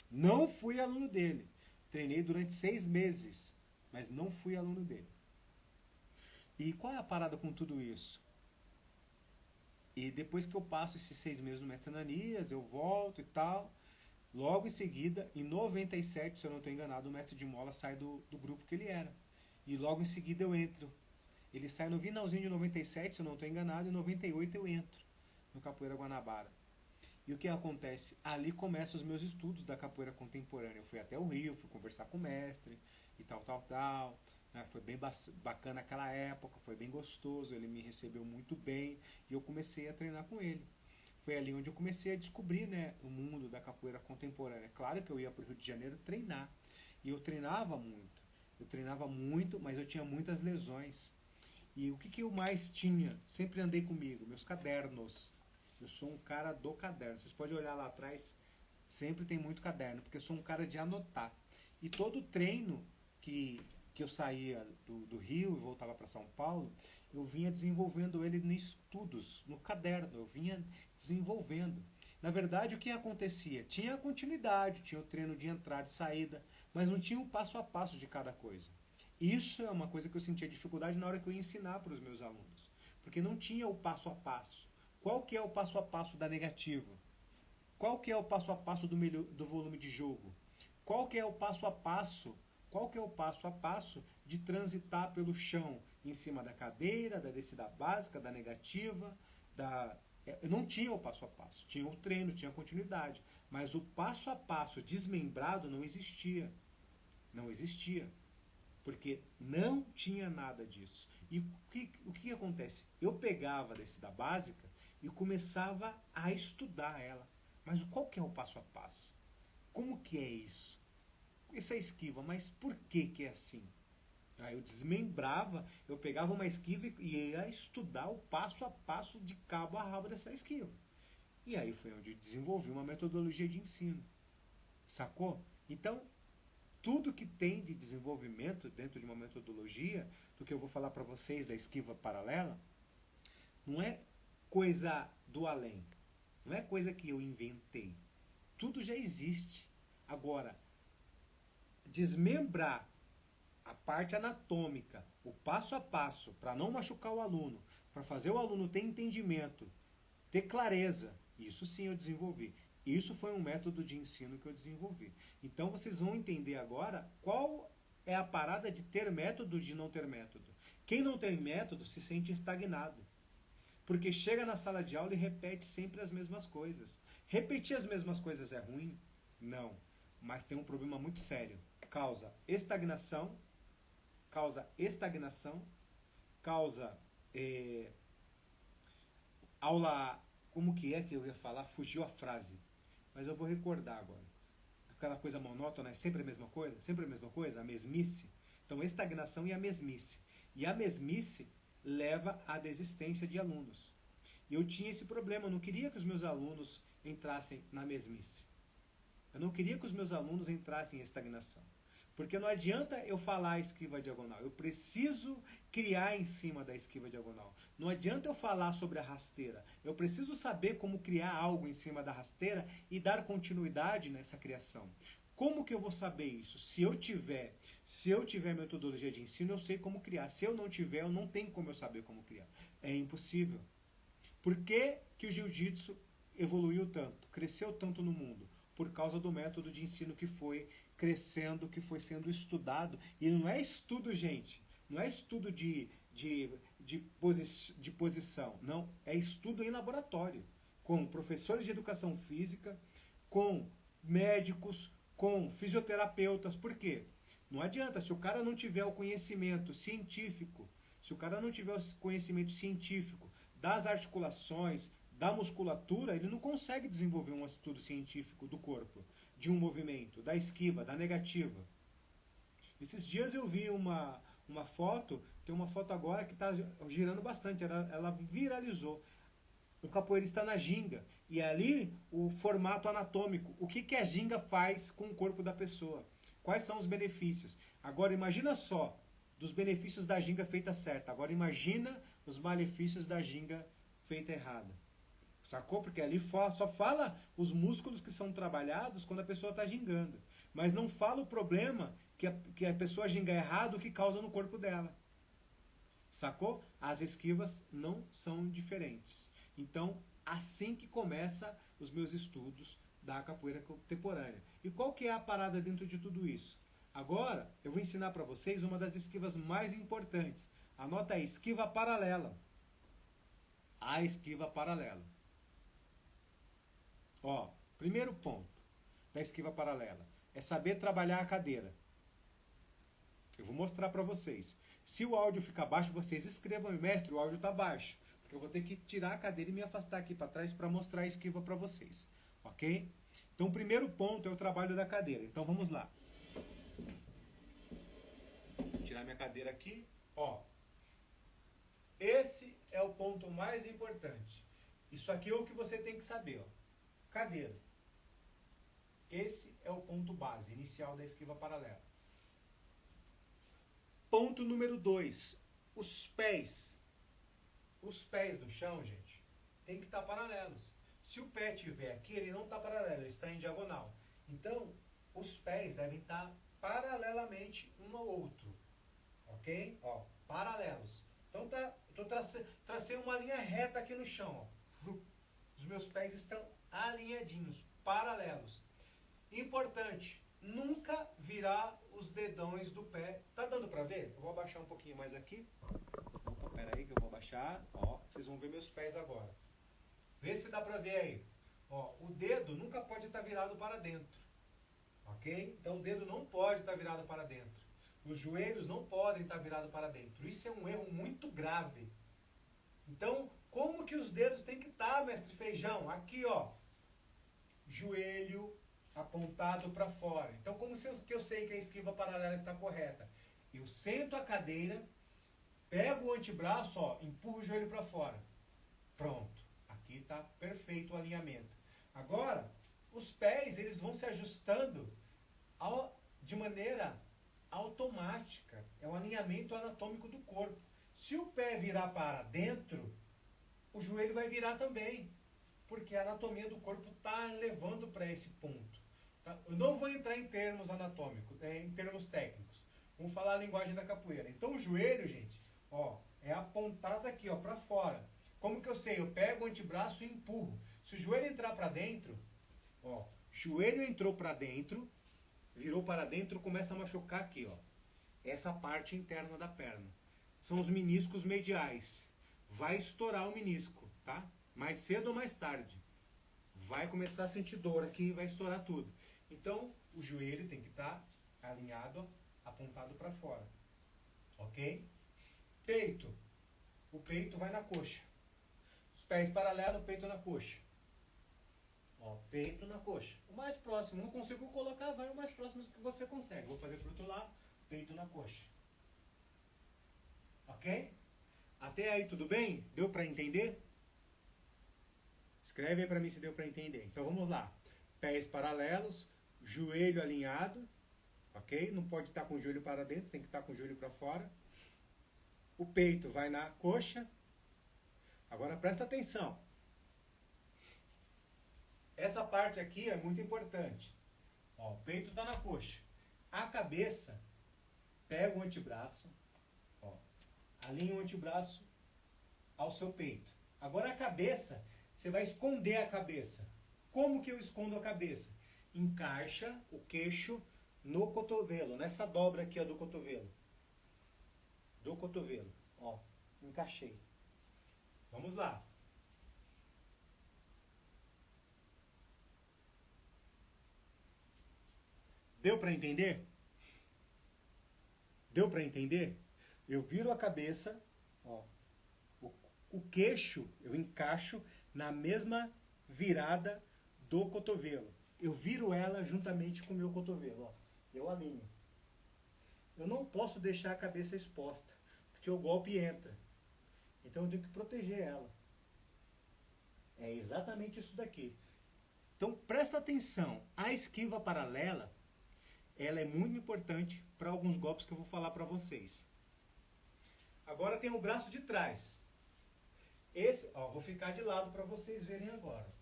Não fui aluno dele. Treinei durante 6 meses, mas não fui aluno dele. E qual é a parada com tudo isso? E depois que eu passo esses 6 meses no mestre Ananias, eu volto e tal. Logo em seguida, em 97, se eu não estou enganado, o mestre de Mola sai do grupo que ele era. E logo em seguida eu entro. Ele sai no finalzinho de 97, se eu não estou enganado, e em 98 eu entro no Capoeira Guanabara. E o que acontece? Ali começam os meus estudos da capoeira contemporânea. Eu fui até o Rio, fui conversar com o mestre e tal. Né? Foi bem bacana aquela época, foi bem gostoso, ele me recebeu muito bem e eu comecei a treinar com ele. Foi ali onde eu comecei a descobrir, né, o mundo da capoeira contemporânea. Claro que eu ia para o Rio de Janeiro treinar. E eu treinava muito. Eu treinava muito, mas eu tinha muitas lesões. E o que eu mais tinha? Sempre andei comigo, meus cadernos. Eu sou um cara do caderno. Vocês podem olhar lá atrás, sempre tem muito caderno, porque eu sou um cara de anotar. E todo treino que eu saía do Rio e voltava para São Paulo, eu vinha desenvolvendo ele em estudos, no caderno, eu vinha desenvolvendo. Na verdade, o que acontecia? Tinha a continuidade, tinha o treino de entrada e saída, mas não tinha o passo a passo de cada coisa. Isso é uma coisa que eu sentia dificuldade na hora que eu ia ensinar para os meus alunos, porque não tinha o passo a passo. Qual que é o passo a passo da negativa? Qual que é o passo a passo do volume de jogo? Qual que é o passo a passo? Qual que é o passo a passo de transitar pelo chão, em cima da cadeira, da descida básica, da negativa, eu não tinha o passo a passo, tinha o treino, tinha a continuidade, mas o passo a passo desmembrado não existia. Não existia. Porque não tinha nada disso. E o que acontece? Eu pegava a descida básica e começava a estudar ela. Mas qual que é o passo a passo? Como que é isso? Essa esquiva, mas por que é assim? Aí eu desmembrava, eu pegava uma esquiva e ia estudar o passo a passo de cabo a rabo dessa esquiva. E aí foi onde eu desenvolvi uma metodologia de ensino. Sacou? Então, tudo que tem de desenvolvimento dentro de uma metodologia, do que eu vou falar para vocês da esquiva paralela, não é coisa do além. Não é coisa que eu inventei. Tudo já existe. Agora, desmembrar a parte anatômica, o passo a passo, para não machucar o aluno, para fazer o aluno ter entendimento, ter clareza, isso sim eu desenvolvi. Isso foi um método de ensino que eu desenvolvi. Então vocês vão entender agora qual é a parada de ter método e de não ter método. Quem não tem método se sente estagnado. Porque chega na sala de aula e repete sempre as mesmas coisas. Repetir as mesmas coisas é ruim? Não. Mas tem um problema muito sério. Causa estagnação, causa aula... Como que eu ia falar? Fugiu a frase. Mas eu vou recordar agora. Aquela coisa monótona é sempre a mesma coisa? Sempre a mesma coisa? A mesmice? Então, estagnação e a mesmice. E a mesmice leva à desistência de alunos. E eu tinha esse problema. Eu não queria que os meus alunos entrassem na mesmice. Eu não queria que os meus alunos entrassem em estagnação. Porque não adianta eu falar a esquiva diagonal. Eu preciso criar em cima da esquiva diagonal. Não adianta eu falar sobre a rasteira. Eu preciso saber como criar algo em cima da rasteira e dar continuidade nessa criação. Como que eu vou saber isso? Se eu tiver metodologia de ensino, eu sei como criar. Se eu não tiver, eu não tenho como eu saber como criar. É impossível. Por que que o jiu-jitsu evoluiu tanto, cresceu tanto no mundo? Por causa do método de ensino que foi crescendo, que foi sendo estudado. E não é estudo, gente. Não é estudo de posição. Não. É estudo em laboratório. Com professores de educação física, com médicos, com fisioterapeutas. Por quê? Não adianta. Se o cara não tiver o conhecimento científico, das articulações, da musculatura, ele não consegue desenvolver um estudo científico do corpo, de um movimento, da esquiva, da negativa. Esses dias eu vi uma foto, tem uma foto agora que está girando bastante, ela viralizou. Um capoeirista na ginga, e ali o formato anatômico, o que a ginga faz com o corpo da pessoa, quais são os benefícios. Agora imagina só, dos benefícios da ginga feita certa, agora imagina os malefícios da ginga feita errada. Sacou? Porque ali só fala os músculos que são trabalhados quando a pessoa está gingando. Mas não fala o problema que a pessoa ginga errado, o que causa no corpo dela. Sacou? As esquivas não são diferentes. Então, assim que começa os meus estudos da capoeira contemporânea. E qual que é a parada dentro de tudo isso? Agora, eu vou ensinar para vocês uma das esquivas mais importantes. Anota aí, esquiva paralela. A esquiva paralela. Ó, primeiro ponto da esquiva paralela é saber trabalhar a cadeira. Eu vou mostrar para vocês. Se o áudio ficar baixo, vocês escrevam, mestre, o áudio está baixo. Porque eu vou ter que tirar a cadeira e me afastar aqui para trás para mostrar a esquiva para vocês. Ok? Então, o primeiro ponto é o trabalho da cadeira. Então, vamos lá. Vou tirar minha cadeira aqui. Ó, esse é o ponto mais importante. Isso aqui é o que você tem que saber, ó. Cadeira. Esse é o ponto base, inicial da esquiva paralela. Ponto número 2. Os pés. Os pés do chão, gente, tem que estar paralelos. Se o pé estiver aqui, ele não está paralelo, ele está em diagonal. Então, os pés devem estar paralelamente um ao outro. Ok? Ó, paralelos. Então, tracei uma linha reta aqui no chão. Ó. Os meus pés estão alinhadinhos, paralelos. Importante, nunca virar os dedões do pé. Tá dando pra ver? Eu vou abaixar um pouquinho mais aqui. Opa, pera aí que eu vou baixar. Ó, vocês vão ver meus pés agora. Vê se dá pra ver aí. Ó, o dedo nunca pode estar virado para dentro. Ok? Então o dedo não pode estar virado para dentro. Os joelhos não podem estar virados para dentro. Isso é um erro muito grave. Então, como que os dedos têm que estar, mestre Feijão? Aqui, ó. Joelho apontado para fora. Então, como que eu sei que a esquiva paralela está correta? Eu sento a cadeira, pego o antebraço, ó, empurro o joelho para fora. Pronto. Aqui está perfeito o alinhamento. Agora, os pés, eles vão se ajustando de maneira automática. É um alinhamento anatômico do corpo. Se o pé virar para dentro, o joelho vai virar também. Porque a anatomia do corpo está levando para esse ponto. Tá? Eu não vou entrar em termos anatômicos, em termos técnicos. Vamos falar a linguagem da capoeira. Então o joelho, gente, ó, é apontado aqui, ó, para fora. Como que eu sei? Eu pego o antebraço e empurro. Se o joelho entrar para dentro, ó, joelho entrou para dentro, virou para dentro, começa a machucar aqui, ó. Essa parte interna da perna. São os meniscos mediais. Vai estourar o menisco, tá? Mais cedo ou mais tarde. Vai começar a sentir dor aqui e vai estourar tudo. Então, o joelho tem que estar alinhado, apontado para fora. Ok? Peito. O peito vai na coxa. Os pés paralelos, o peito na coxa. Ó, peito na coxa. O mais próximo, não consigo colocar, vai o mais próximo que você consegue. Vou fazer pro outro lado, peito na coxa. Ok? Até aí tudo bem? Deu para entender? Escreve aí para mim se deu para entender. Então vamos lá. Pés paralelos, joelho alinhado, ok? Não pode estar com o joelho para dentro, tem que estar com o joelho para fora. O peito vai na coxa. Agora presta atenção. Essa parte aqui é muito importante. Ó, o peito está na coxa. A cabeça, pega o antebraço, ó, alinha o antebraço ao seu peito. Agora a cabeça, você vai esconder a cabeça. Como que eu escondo a cabeça? Encaixa o queixo no cotovelo, nessa dobra aqui ó, do cotovelo. Do cotovelo, ó, encaixei. Vamos lá. Deu para entender? Deu para entender? Eu viro a cabeça, ó, o queixo eu encaixo na mesma virada do cotovelo. Eu viro ela juntamente com o meu cotovelo, ó. Eu alinho. Eu não posso deixar a cabeça exposta, porque o golpe entra. Então eu tenho que proteger ela. É exatamente isso daqui. Então presta atenção, a esquiva paralela, ela é muito importante para alguns golpes que eu vou falar para vocês. Agora tem o braço de trás. Esse, ó, vou ficar de lado para vocês verem agora.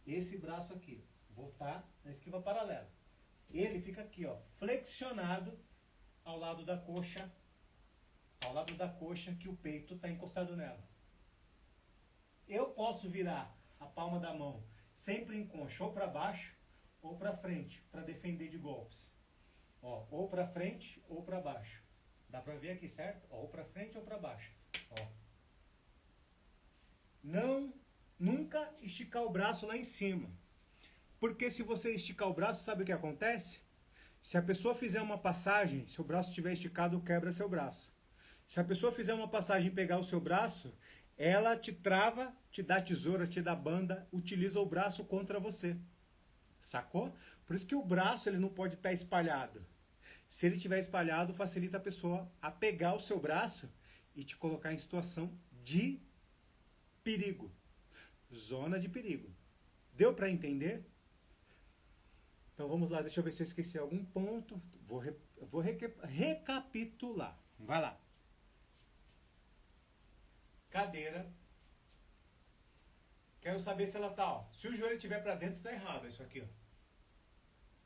Esse braço aqui, vou estar na esquiva paralela. Ele fica aqui, ó, flexionado ao lado da coxa que o peito está encostado nela. Eu posso virar a palma da mão sempre em concha, ou para baixo ou para frente, para defender de golpes. Ó, ou para frente ou para baixo. Dá para ver aqui, certo? Ó, ou para frente ou para baixo. Ó. Nunca esticar o braço lá em cima. Porque se você esticar o braço, sabe o que acontece? Se a pessoa fizer uma passagem, se o braço estiver esticado, quebra seu braço. Se a pessoa fizer uma passagem e pegar o seu braço, ela te trava, te dá tesoura, te dá banda, utiliza o braço contra você. Sacou? Por isso que o braço ele não pode estar espalhado. Se ele estiver espalhado, facilita a pessoa a pegar o seu braço e te colocar em situação de perigo. Zona de perigo. Deu para entender? Então vamos lá, deixa eu ver se eu esqueci algum ponto. Vou recapitular. Vai lá. Cadeira. Quero saber se ela tá, ó. Se o joelho estiver para dentro, tá errado isso aqui, ó.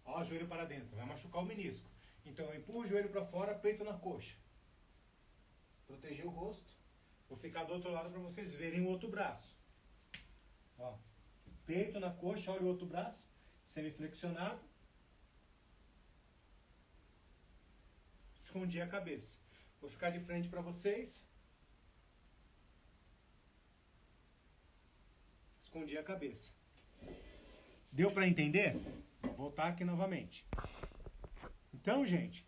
Ó, o joelho para dentro, vai machucar o menisco. Então eu empurro o joelho para fora, peito na coxa. Proteger o rosto. Vou ficar do outro lado para vocês verem o outro braço. Ó, peito na coxa, olha o outro braço, semiflexionado. Escondi a cabeça. Vou ficar de frente para vocês. escondi a cabeça. Deu para entender? Vou voltar aqui novamente. Então, gente,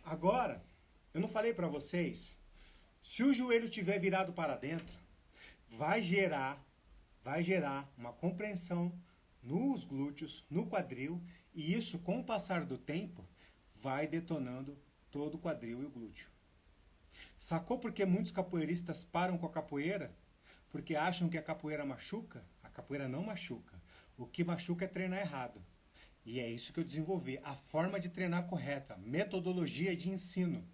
agora, eu não falei para vocês, se o joelho estiver virado para dentro, vai gerar uma compreensão nos glúteos, no quadril, e isso, com o passar do tempo, vai detonando todo o quadril e o glúteo. Sacou por que muitos capoeiristas param com a capoeira? Porque acham que a capoeira machuca? A capoeira não machuca. O que machuca é treinar errado. E é isso que eu desenvolvi. A forma de treinar correta. Metodologia de ensino.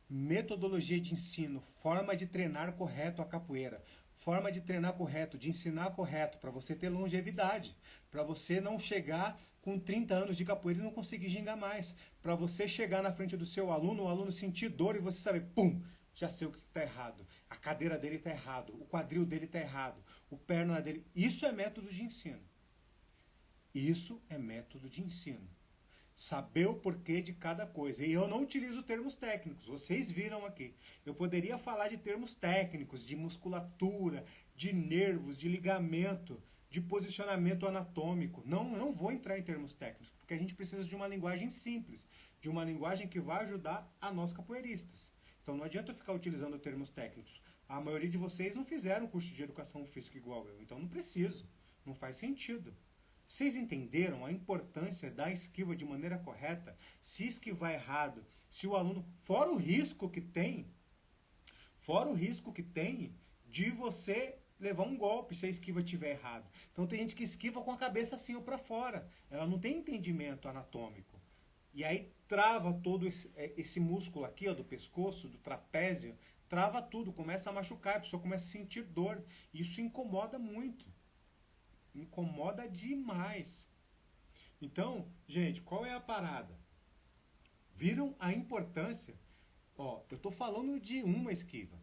Metodologia de ensino. Forma de treinar correto a capoeira. Forma de treinar correto, de ensinar correto, para você ter longevidade. Para você não chegar com 30 anos de capoeira e não conseguir gingar mais. Para você chegar na frente do seu aluno, o aluno sentir dor e você saber, pum, já sei o que está errado. A cadeira dele está errado, o quadril dele está errado, o perna dele... Isso é método de ensino. Isso é método de ensino. Saber o porquê de cada coisa. E eu não utilizo termos técnicos, vocês viram aqui. Eu poderia falar de termos técnicos, de musculatura, de nervos, de ligamento, de posicionamento anatômico. Não vou entrar em termos técnicos, porque a gente precisa de uma linguagem simples, de uma linguagem que vai ajudar a nós capoeiristas. Então não adianta eu ficar utilizando termos técnicos. A maioria de vocês não fizeram curso de educação física igual eu, então não preciso, não faz sentido. Vocês entenderam a importância da esquiva de maneira correta? Se esquivar errado, se o aluno... Fora o risco que tem de você levar um golpe se a esquiva estiver errado. Então tem gente que esquiva com a cabeça assim ou para fora. Ela não tem entendimento anatômico. E aí trava todo esse músculo aqui, ó, do pescoço, do trapézio, trava tudo, começa a machucar, a pessoa começa a sentir dor. Isso incomoda muito. Incomoda demais. Então, gente, qual é a parada? Viram a importância? Ó, eu estou falando de uma esquiva.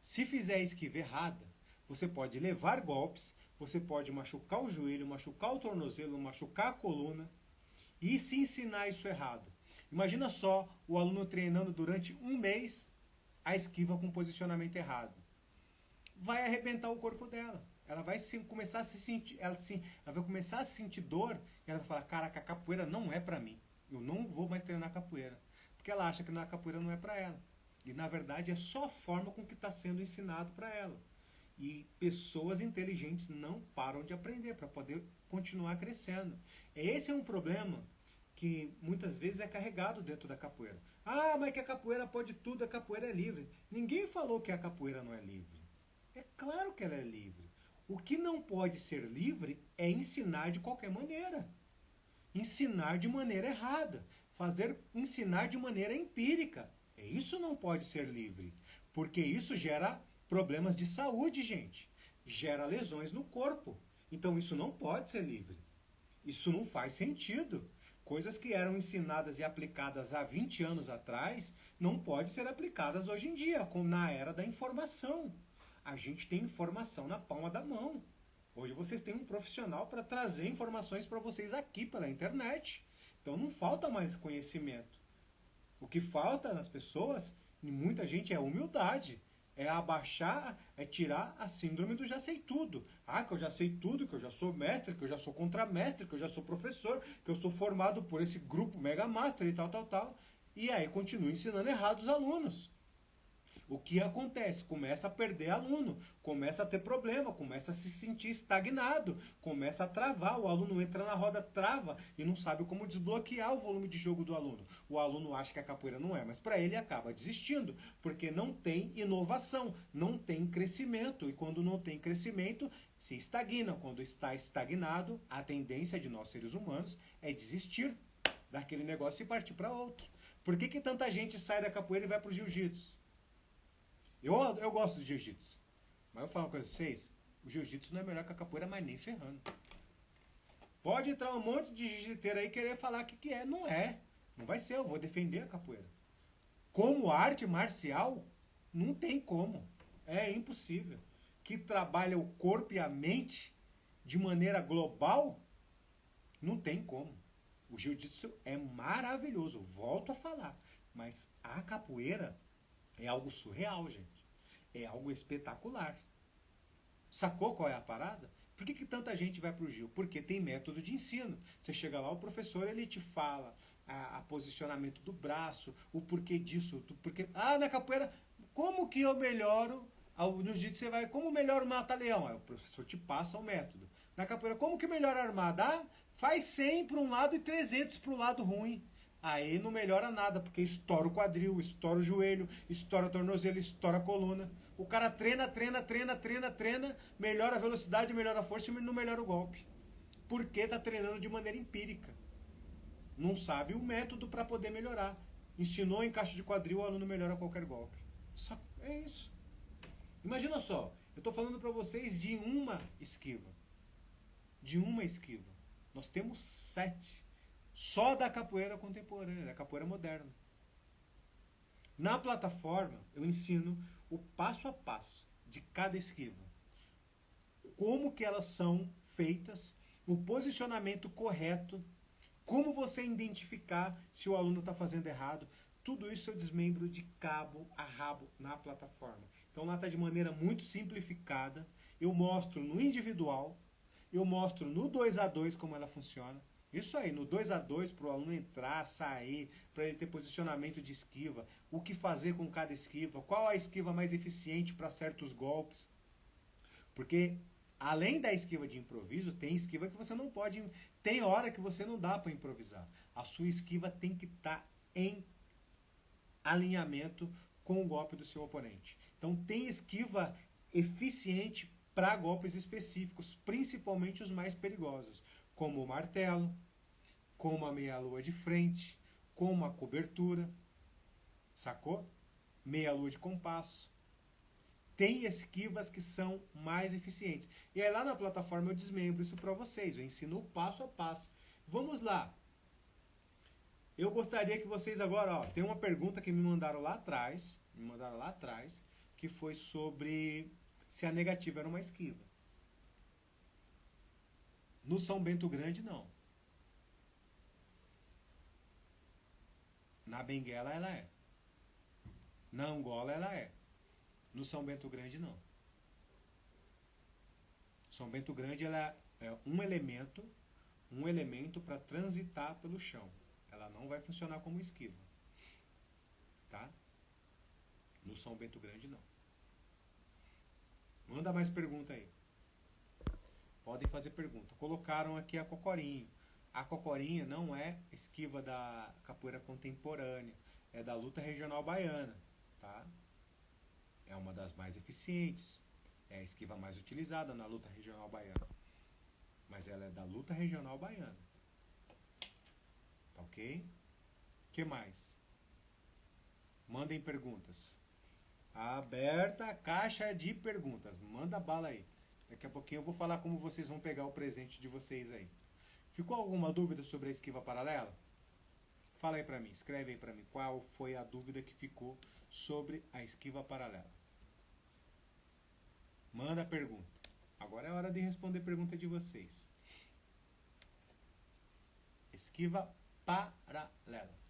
Se fizer a esquiva errada, você pode levar golpes, você pode machucar o joelho, machucar o tornozelo, machucar a coluna. E se ensinar isso errado? Imagina só o aluno treinando durante um mês a esquiva com posicionamento errado. Vai arrebentar o corpo dela. Ela vai começar a se sentir, ela vai começar a sentir dor e ela vai falar, caraca, a capoeira não é pra mim. Eu não vou mais treinar capoeira. Porque ela acha que a capoeira não é pra ela. E na verdade é só a forma com que está sendo ensinado para ela. E pessoas inteligentes não param de aprender para poder continuar crescendo. Esse é um problema que muitas vezes é carregado dentro da capoeira. Ah, mas que a capoeira pode tudo, a capoeira é livre. Ninguém falou que a capoeira não é livre. É claro que ela é livre. O que não pode ser livre é ensinar de qualquer maneira. Ensinar de maneira errada. Ensinar de maneira empírica. Isso não pode ser livre. Porque isso gera problemas de saúde, gente. Gera lesões no corpo. Então isso não pode ser livre. Isso não faz sentido. Coisas que eram ensinadas e aplicadas há 20 anos atrás não podem ser aplicadas hoje em dia, como na era da informação. A gente tem informação na palma da mão. Hoje vocês têm um profissional para trazer informações para vocês aqui pela internet. Então não falta mais conhecimento. O que falta nas pessoas, e muita gente, é humildade. É abaixar, é tirar a síndrome do já sei tudo. Ah, que eu já sei tudo, que eu já sou mestre, que eu já sou contramestre, que eu já sou professor, que eu sou formado por esse grupo Mega Master e tal. E aí continua ensinando errado os alunos. O que acontece? Começa a perder aluno, começa a ter problema, começa a se sentir estagnado, começa a travar, o aluno entra na roda, trava e não sabe como desbloquear o volume de jogo do aluno. O aluno acha que a capoeira não é, mas para ele acaba desistindo, porque não tem inovação, não tem crescimento, e quando não tem crescimento, se estagna. Quando está estagnado, a tendência de nós seres humanos é desistir daquele negócio e partir para outro. Por que tanta gente sai da capoeira e vai para o jiu-jitsu? Eu gosto do jiu-jitsu. Mas eu falo uma coisa pra vocês. O jiu-jitsu não é melhor que a capoeira, mas nem ferrando. Pode entrar um monte de jiu-jiteiro aí e querer falar que é. Não é. Não vai ser. Eu vou defender a capoeira. Como arte marcial, não tem como. É impossível. Que trabalha o corpo e a mente de maneira global, não tem como. O jiu-jitsu é maravilhoso. Volto a falar. Mas a capoeira é algo surreal, gente. É algo espetacular. Sacou qual é a parada? Por que tanta gente vai para o Gil? Porque tem método de ensino. Você chega lá, o professor ele te fala a posicionamento do braço, o porquê disso, o porquê... Ah, na capoeira, como que eu melhoro? No jiu-jitsu você vai, como melhoro o mata-leão? Aí o professor te passa o método. Na capoeira, como que melhora a armada? Ah, faz 100 para um lado e 300 para o lado ruim. Aí não melhora nada, porque estoura o quadril, estoura o joelho, estoura o tornozelo, estoura a coluna. O cara treina, melhora a velocidade, melhora a força e não melhora o golpe. Porque tá treinando de maneira empírica. Não sabe o método para poder melhorar. Ensinou encaixe de quadril, o aluno melhora qualquer golpe. Só é isso. Imagina só, eu estou falando para vocês de uma esquiva. De uma esquiva. Nós temos 7. Só da capoeira contemporânea, da capoeira moderna. Na plataforma, eu ensino o passo a passo de cada esquiva. Como que elas são feitas, o posicionamento correto, como você identificar se o aluno está fazendo errado. Tudo isso eu desmembro de cabo a rabo na plataforma. Então lá está de maneira muito simplificada. Eu mostro no individual, eu mostro no 2 a 2 como ela funciona. Isso aí, no 2 a 2 para o aluno entrar, sair, para ele ter posicionamento de esquiva, o que fazer com cada esquiva, qual a esquiva mais eficiente para certos golpes. Porque além da esquiva de improviso, tem esquiva que você não pode, tem hora que você não dá para improvisar. A sua esquiva tem que estar em alinhamento com o golpe do seu oponente. Então tem esquiva eficiente para golpes específicos, principalmente os mais perigosos, como o martelo, como a meia-lua de frente, como a cobertura, sacou? Meia-lua de compasso. Tem esquivas que são mais eficientes. E aí lá na plataforma eu desmembro isso para vocês, eu ensino o passo a passo. Vamos lá. Eu gostaria que vocês agora, ó, tem uma pergunta que me mandaram lá atrás, que foi sobre se a negativa era uma esquiva. No São Bento Grande, não. Na Benguela, ela é. Na Angola, ela é. No São Bento Grande, não. São Bento Grande, ela é um elemento para transitar pelo chão. Ela não vai funcionar como esquiva. Tá? No São Bento Grande, não. Manda mais pergunta aí. Podem fazer pergunta. Colocaram aqui a cocorinha. A cocorinha não é esquiva da capoeira contemporânea, é da luta regional baiana, tá? É uma das mais eficientes, é a esquiva mais utilizada na luta regional baiana. Mas ela é da luta regional baiana. Tá ok? O que mais? Mandem perguntas. Aberta a caixa de perguntas. Manda bala aí. Daqui a pouquinho eu vou falar como vocês vão pegar o presente de vocês aí. Ficou alguma dúvida sobre a esquiva paralela? Fala aí pra mim, escreve aí pra mim qual foi a dúvida que ficou sobre a esquiva paralela. Manda a pergunta. Agora é hora de responder a pergunta de vocês. Esquiva paralela.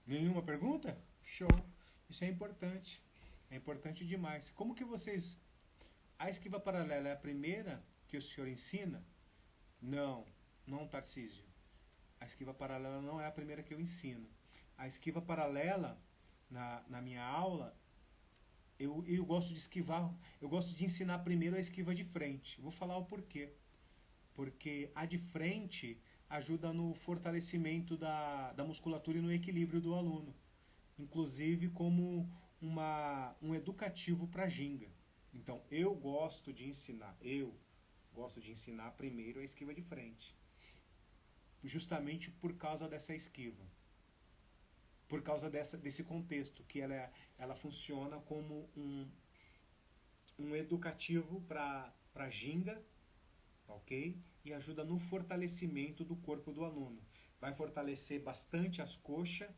Nenhuma pergunta? Show. Isso é importante. É importante demais. Como que vocês... A esquiva paralela é a primeira que o senhor ensina? Não, não, Tarcísio. A esquiva paralela não é a primeira que eu ensino. A esquiva paralela, na minha aula, eu gosto de esquivar, eu gosto de ensinar primeiro a esquiva de frente. Vou falar o porquê. Porque a de frente ajuda no fortalecimento da musculatura e no equilíbrio do aluno. Inclusive como um educativo para ginga. Então, eu gosto de ensinar primeiro a esquiva de frente. Justamente por causa dessa esquiva. Por causa desse contexto, que ela funciona como um educativo para ginga, ok? E ajuda no fortalecimento do corpo do aluno. Vai fortalecer bastante as coxas,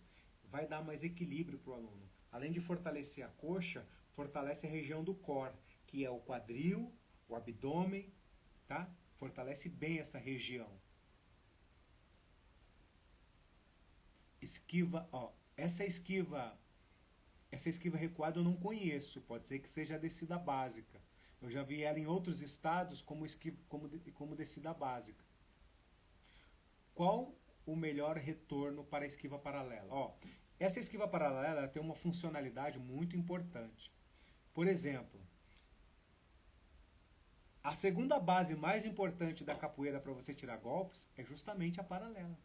vai dar mais equilíbrio para o aluno. Além de fortalecer a coxa, fortalece a região do core, que é o quadril, o abdômen, tá? Fortalece bem essa região. Esquiva, ó, essa esquiva recuada eu não conheço, pode ser que seja a descida básica. Eu já vi ela em outros estados como descida básica. Qual o melhor retorno para a esquiva paralela? Ó, essa esquiva paralela ela tem uma funcionalidade muito importante. Por exemplo, a segunda base mais importante da capoeira para você tirar golpes é justamente a paralela.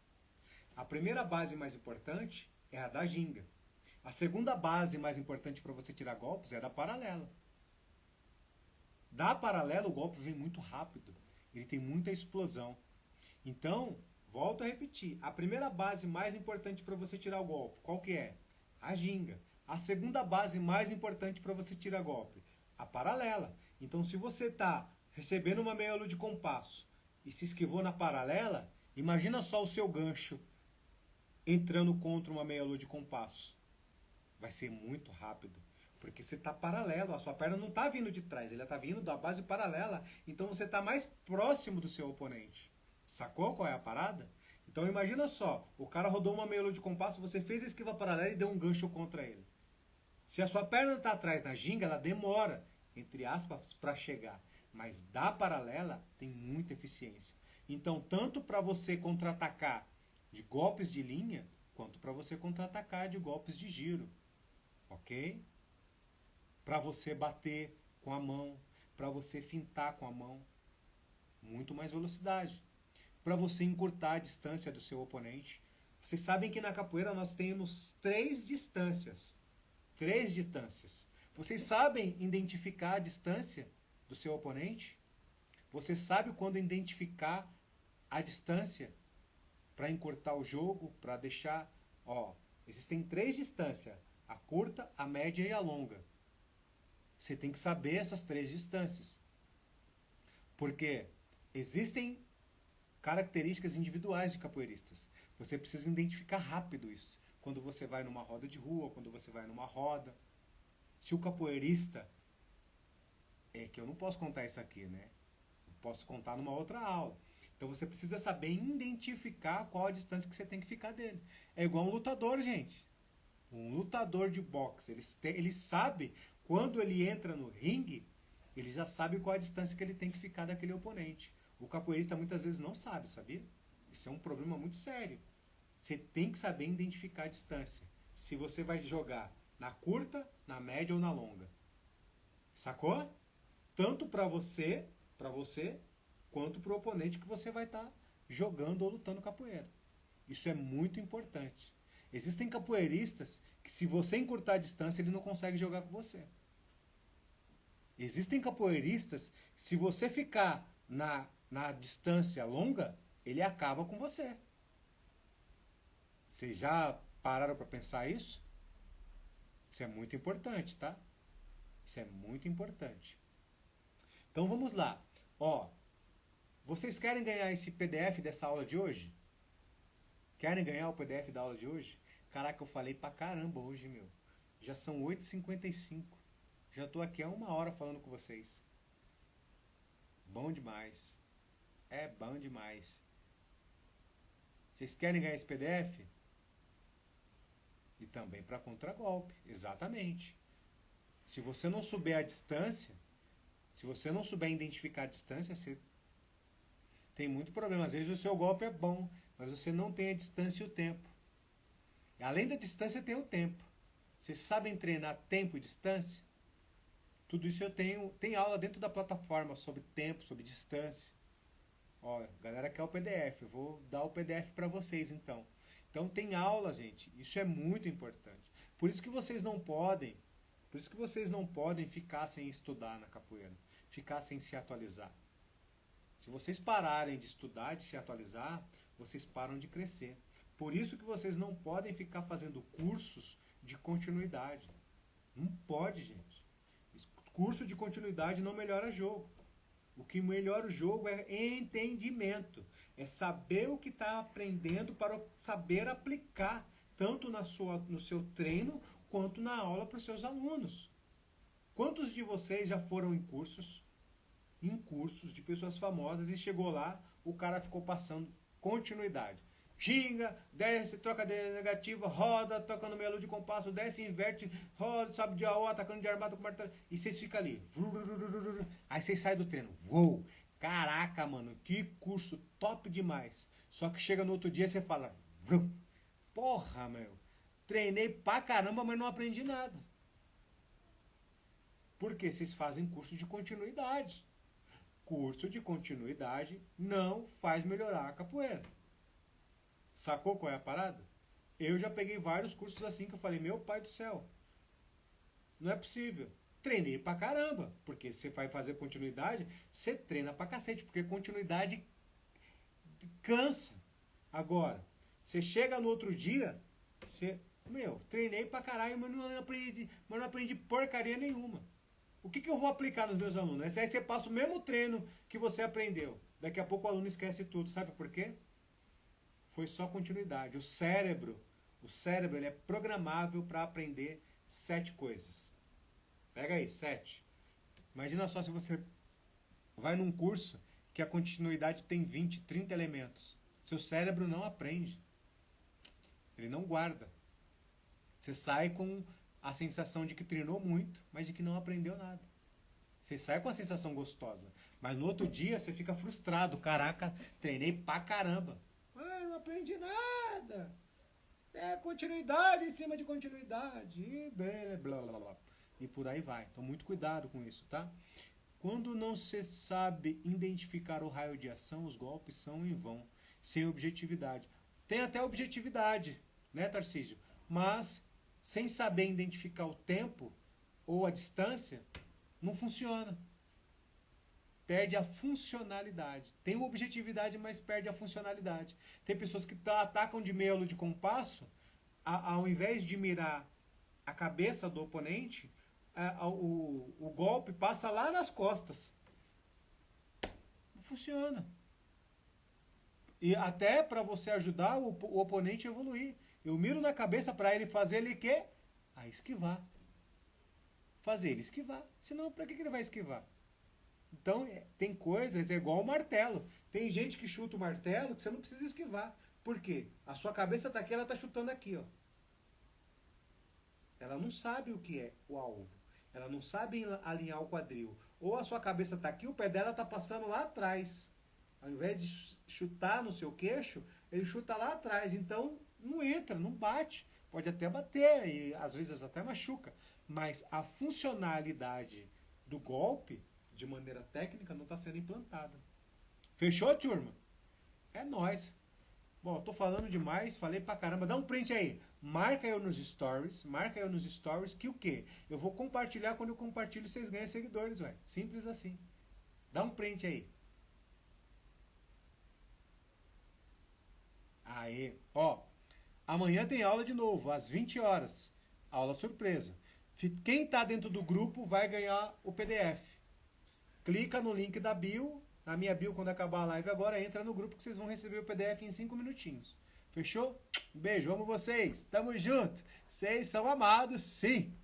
A primeira base mais importante é a da ginga. A segunda base mais importante para você tirar golpes é a da paralela. Da paralela o golpe vem muito rápido. Ele tem muita explosão. Então, volto a repetir. A primeira base mais importante para você tirar o golpe, qual que é? A ginga. A segunda base mais importante para você tirar golpe, a paralela. Então, se você está recebendo uma meia-lua de compasso e se esquivou na paralela, imagina só o seu gancho entrando contra uma meia-lua de compasso. Vai ser muito rápido, porque você está paralelo, a sua perna não está vindo de trás, ela está vindo da base paralela, então você está mais próximo do seu oponente. Sacou qual é a parada? Então imagina só, o cara rodou uma meia-lua de compasso, você fez a esquiva paralela e deu um gancho contra ele. Se a sua perna está atrás na ginga, ela demora, entre aspas, para chegar. Mas da paralela tem muita eficiência. Então, tanto para você contra-atacar de golpes de linha, quanto para você contra-atacar de golpes de giro. Ok? Para você bater com a mão, para você fintar com a mão. Muito mais velocidade. Para você encurtar a distância do seu oponente. Vocês sabem que na capoeira nós temos 3 distâncias. 3 distâncias. Vocês sabem identificar a distância do seu oponente? Você sabe quando identificar a distância para encurtar o jogo, para deixar... Ó, existem 3 distâncias. A curta, a média e a longa. Você tem que saber essas 3 distâncias. Porque existem características individuais de capoeiristas. Você precisa identificar rápido isso. Quando você vai numa roda de rua, quando você vai numa roda. Se o capoeirista... É que eu não posso contar isso aqui, né? Eu posso contar numa outra aula. Então você precisa saber identificar qual a distância que você tem que ficar dele. É igual um lutador, gente. Um lutador de boxe, ele sabe, quando ele entra no ringue, ele já sabe qual a distância que ele tem que ficar daquele oponente. O capoeirista muitas vezes não sabe, sabia? Isso é um problema muito sério. Você tem que saber identificar a distância. Se você vai jogar na curta, na média ou na longa. Sacou? Tanto para você, quanto para o oponente que você vai estar jogando ou lutando capoeira. Isso é muito importante. Existem capoeiristas que, se você encurtar a distância, ele não consegue jogar com você. Existem capoeiristas que, se você ficar na distância longa, ele acaba com você. Vocês já pararam para pensar isso? Isso é muito importante, tá? Isso é muito importante. Então vamos lá. Ó, vocês querem ganhar esse PDF dessa aula de hoje? Querem ganhar o PDF da aula de hoje? Caraca, eu falei pra caramba hoje, meu. Já são 8h55. Já tô aqui há 1 hora falando com vocês. Bom demais. É bom demais. Vocês querem ganhar esse PDF? E também para contragolpe. Exatamente. Se você não souber a distância, se você não souber identificar a distância, você tem muito problema. Às vezes o seu golpe é bom, mas você não tem a distância e o tempo. Além da distância, tem o tempo. Vocês sabem treinar tempo e distância? Tudo isso eu tenho. Tem aula dentro da plataforma sobre tempo, sobre distância. Ó, galera quer o PDF. Eu vou dar o PDF para vocês, então. Então tem aula, gente. Isso é muito importante. Por isso que vocês não podem ficar sem estudar na capoeira. Ficar sem se atualizar. Se vocês pararem de estudar, de se atualizar, vocês param de crescer. Por isso que vocês não podem ficar fazendo cursos de continuidade. Não pode, gente. Curso de continuidade não melhora jogo. O que melhora o jogo é entendimento. É saber o que está aprendendo para saber aplicar, tanto no seu treino, quanto na aula para os seus alunos. Quantos de vocês já foram em cursos? em cursos de pessoas famosas e chegou lá, o cara ficou passando continuidade. Xinga, desce, troca de negativa, roda, toca no meio de compasso, desce, inverte, roda, sobe de AO, atacando de armado com martelo. E vocês ficam ali. Aí vocês saem do treino. Uou! Caraca, mano, que curso top demais. Só que chega no outro dia e você fala, porra, meu, treinei pra caramba, mas não aprendi nada. Porque vocês fazem curso de continuidade. Curso de continuidade não faz melhorar a capoeira. Sacou qual é a parada? Eu já peguei vários cursos assim que eu falei, meu pai do céu, não é possível. Treinei pra caramba, porque você vai fazer continuidade, você treina pra cacete, porque continuidade cansa. Agora, você chega no outro dia, você, treinei pra caralho, mas não aprendi porcaria nenhuma. O que eu vou aplicar nos meus alunos? Aí você passa o mesmo treino que você aprendeu. Daqui a pouco o aluno esquece tudo. Sabe por quê? Foi só continuidade. O cérebro ele é programável para aprender 7 coisas. Pega aí, 7. Imagina só se você vai num curso que a continuidade tem 20, 30 elementos. Seu cérebro não aprende. Ele não guarda. Você sai com a sensação de que treinou muito, mas de que não aprendeu nada. Você sai com a sensação gostosa, mas no outro dia você fica frustrado. Caraca, treinei pra caramba. Não aprendi nada. É continuidade em cima de continuidade. E blá, blá, blá. E por aí vai. Então muito cuidado com isso, tá? Quando não se sabe identificar o raio de ação, os golpes são em vão, sem objetividade. Tem até objetividade, né, Tarcísio? Mas sem saber identificar o tempo ou a distância, não funciona. Perde a funcionalidade. Tem objetividade, mas perde a funcionalidade. Tem pessoas que atacam de meio de compasso, ao invés de mirar a cabeça do oponente, o golpe passa lá nas costas. Não funciona. E até para você ajudar o oponente a evoluir. Eu miro na cabeça para ele fazer ele quê? A esquivar. Fazer ele esquivar. Senão, para que ele vai esquivar? Então, tem coisas, é igual o martelo. Tem gente que chuta o martelo que você não precisa esquivar. Por quê? A sua cabeça está aqui, ela está chutando aqui, ó. Ela não sabe o que é o alvo. Ela não sabe alinhar o quadril. Ou a sua cabeça está aqui, o pé dela está passando lá atrás. Ao invés de chutar no seu queixo, ele chuta lá atrás. Então, não entra, não bate. Pode até bater e às vezes até machuca. Mas a funcionalidade do golpe, de maneira técnica, não está sendo implantada. Fechou, turma? É nóis. Bom, eu tô falando demais, falei pra caramba. Dá um print aí. Marca eu nos stories, que o quê? Eu vou compartilhar, quando eu compartilho vocês ganham seguidores, ué. Simples assim. Dá um print aí. Aê. Ó, amanhã tem aula de novo, às 20 horas. Aula surpresa. Quem tá dentro do grupo vai ganhar o PDF. Clica no link da bio, na minha bio quando acabar a live agora, entra no grupo que vocês vão receber o PDF em 5 minutinhos. Fechou? Um beijo, amo vocês. Tamo junto. Vocês são amados, sim.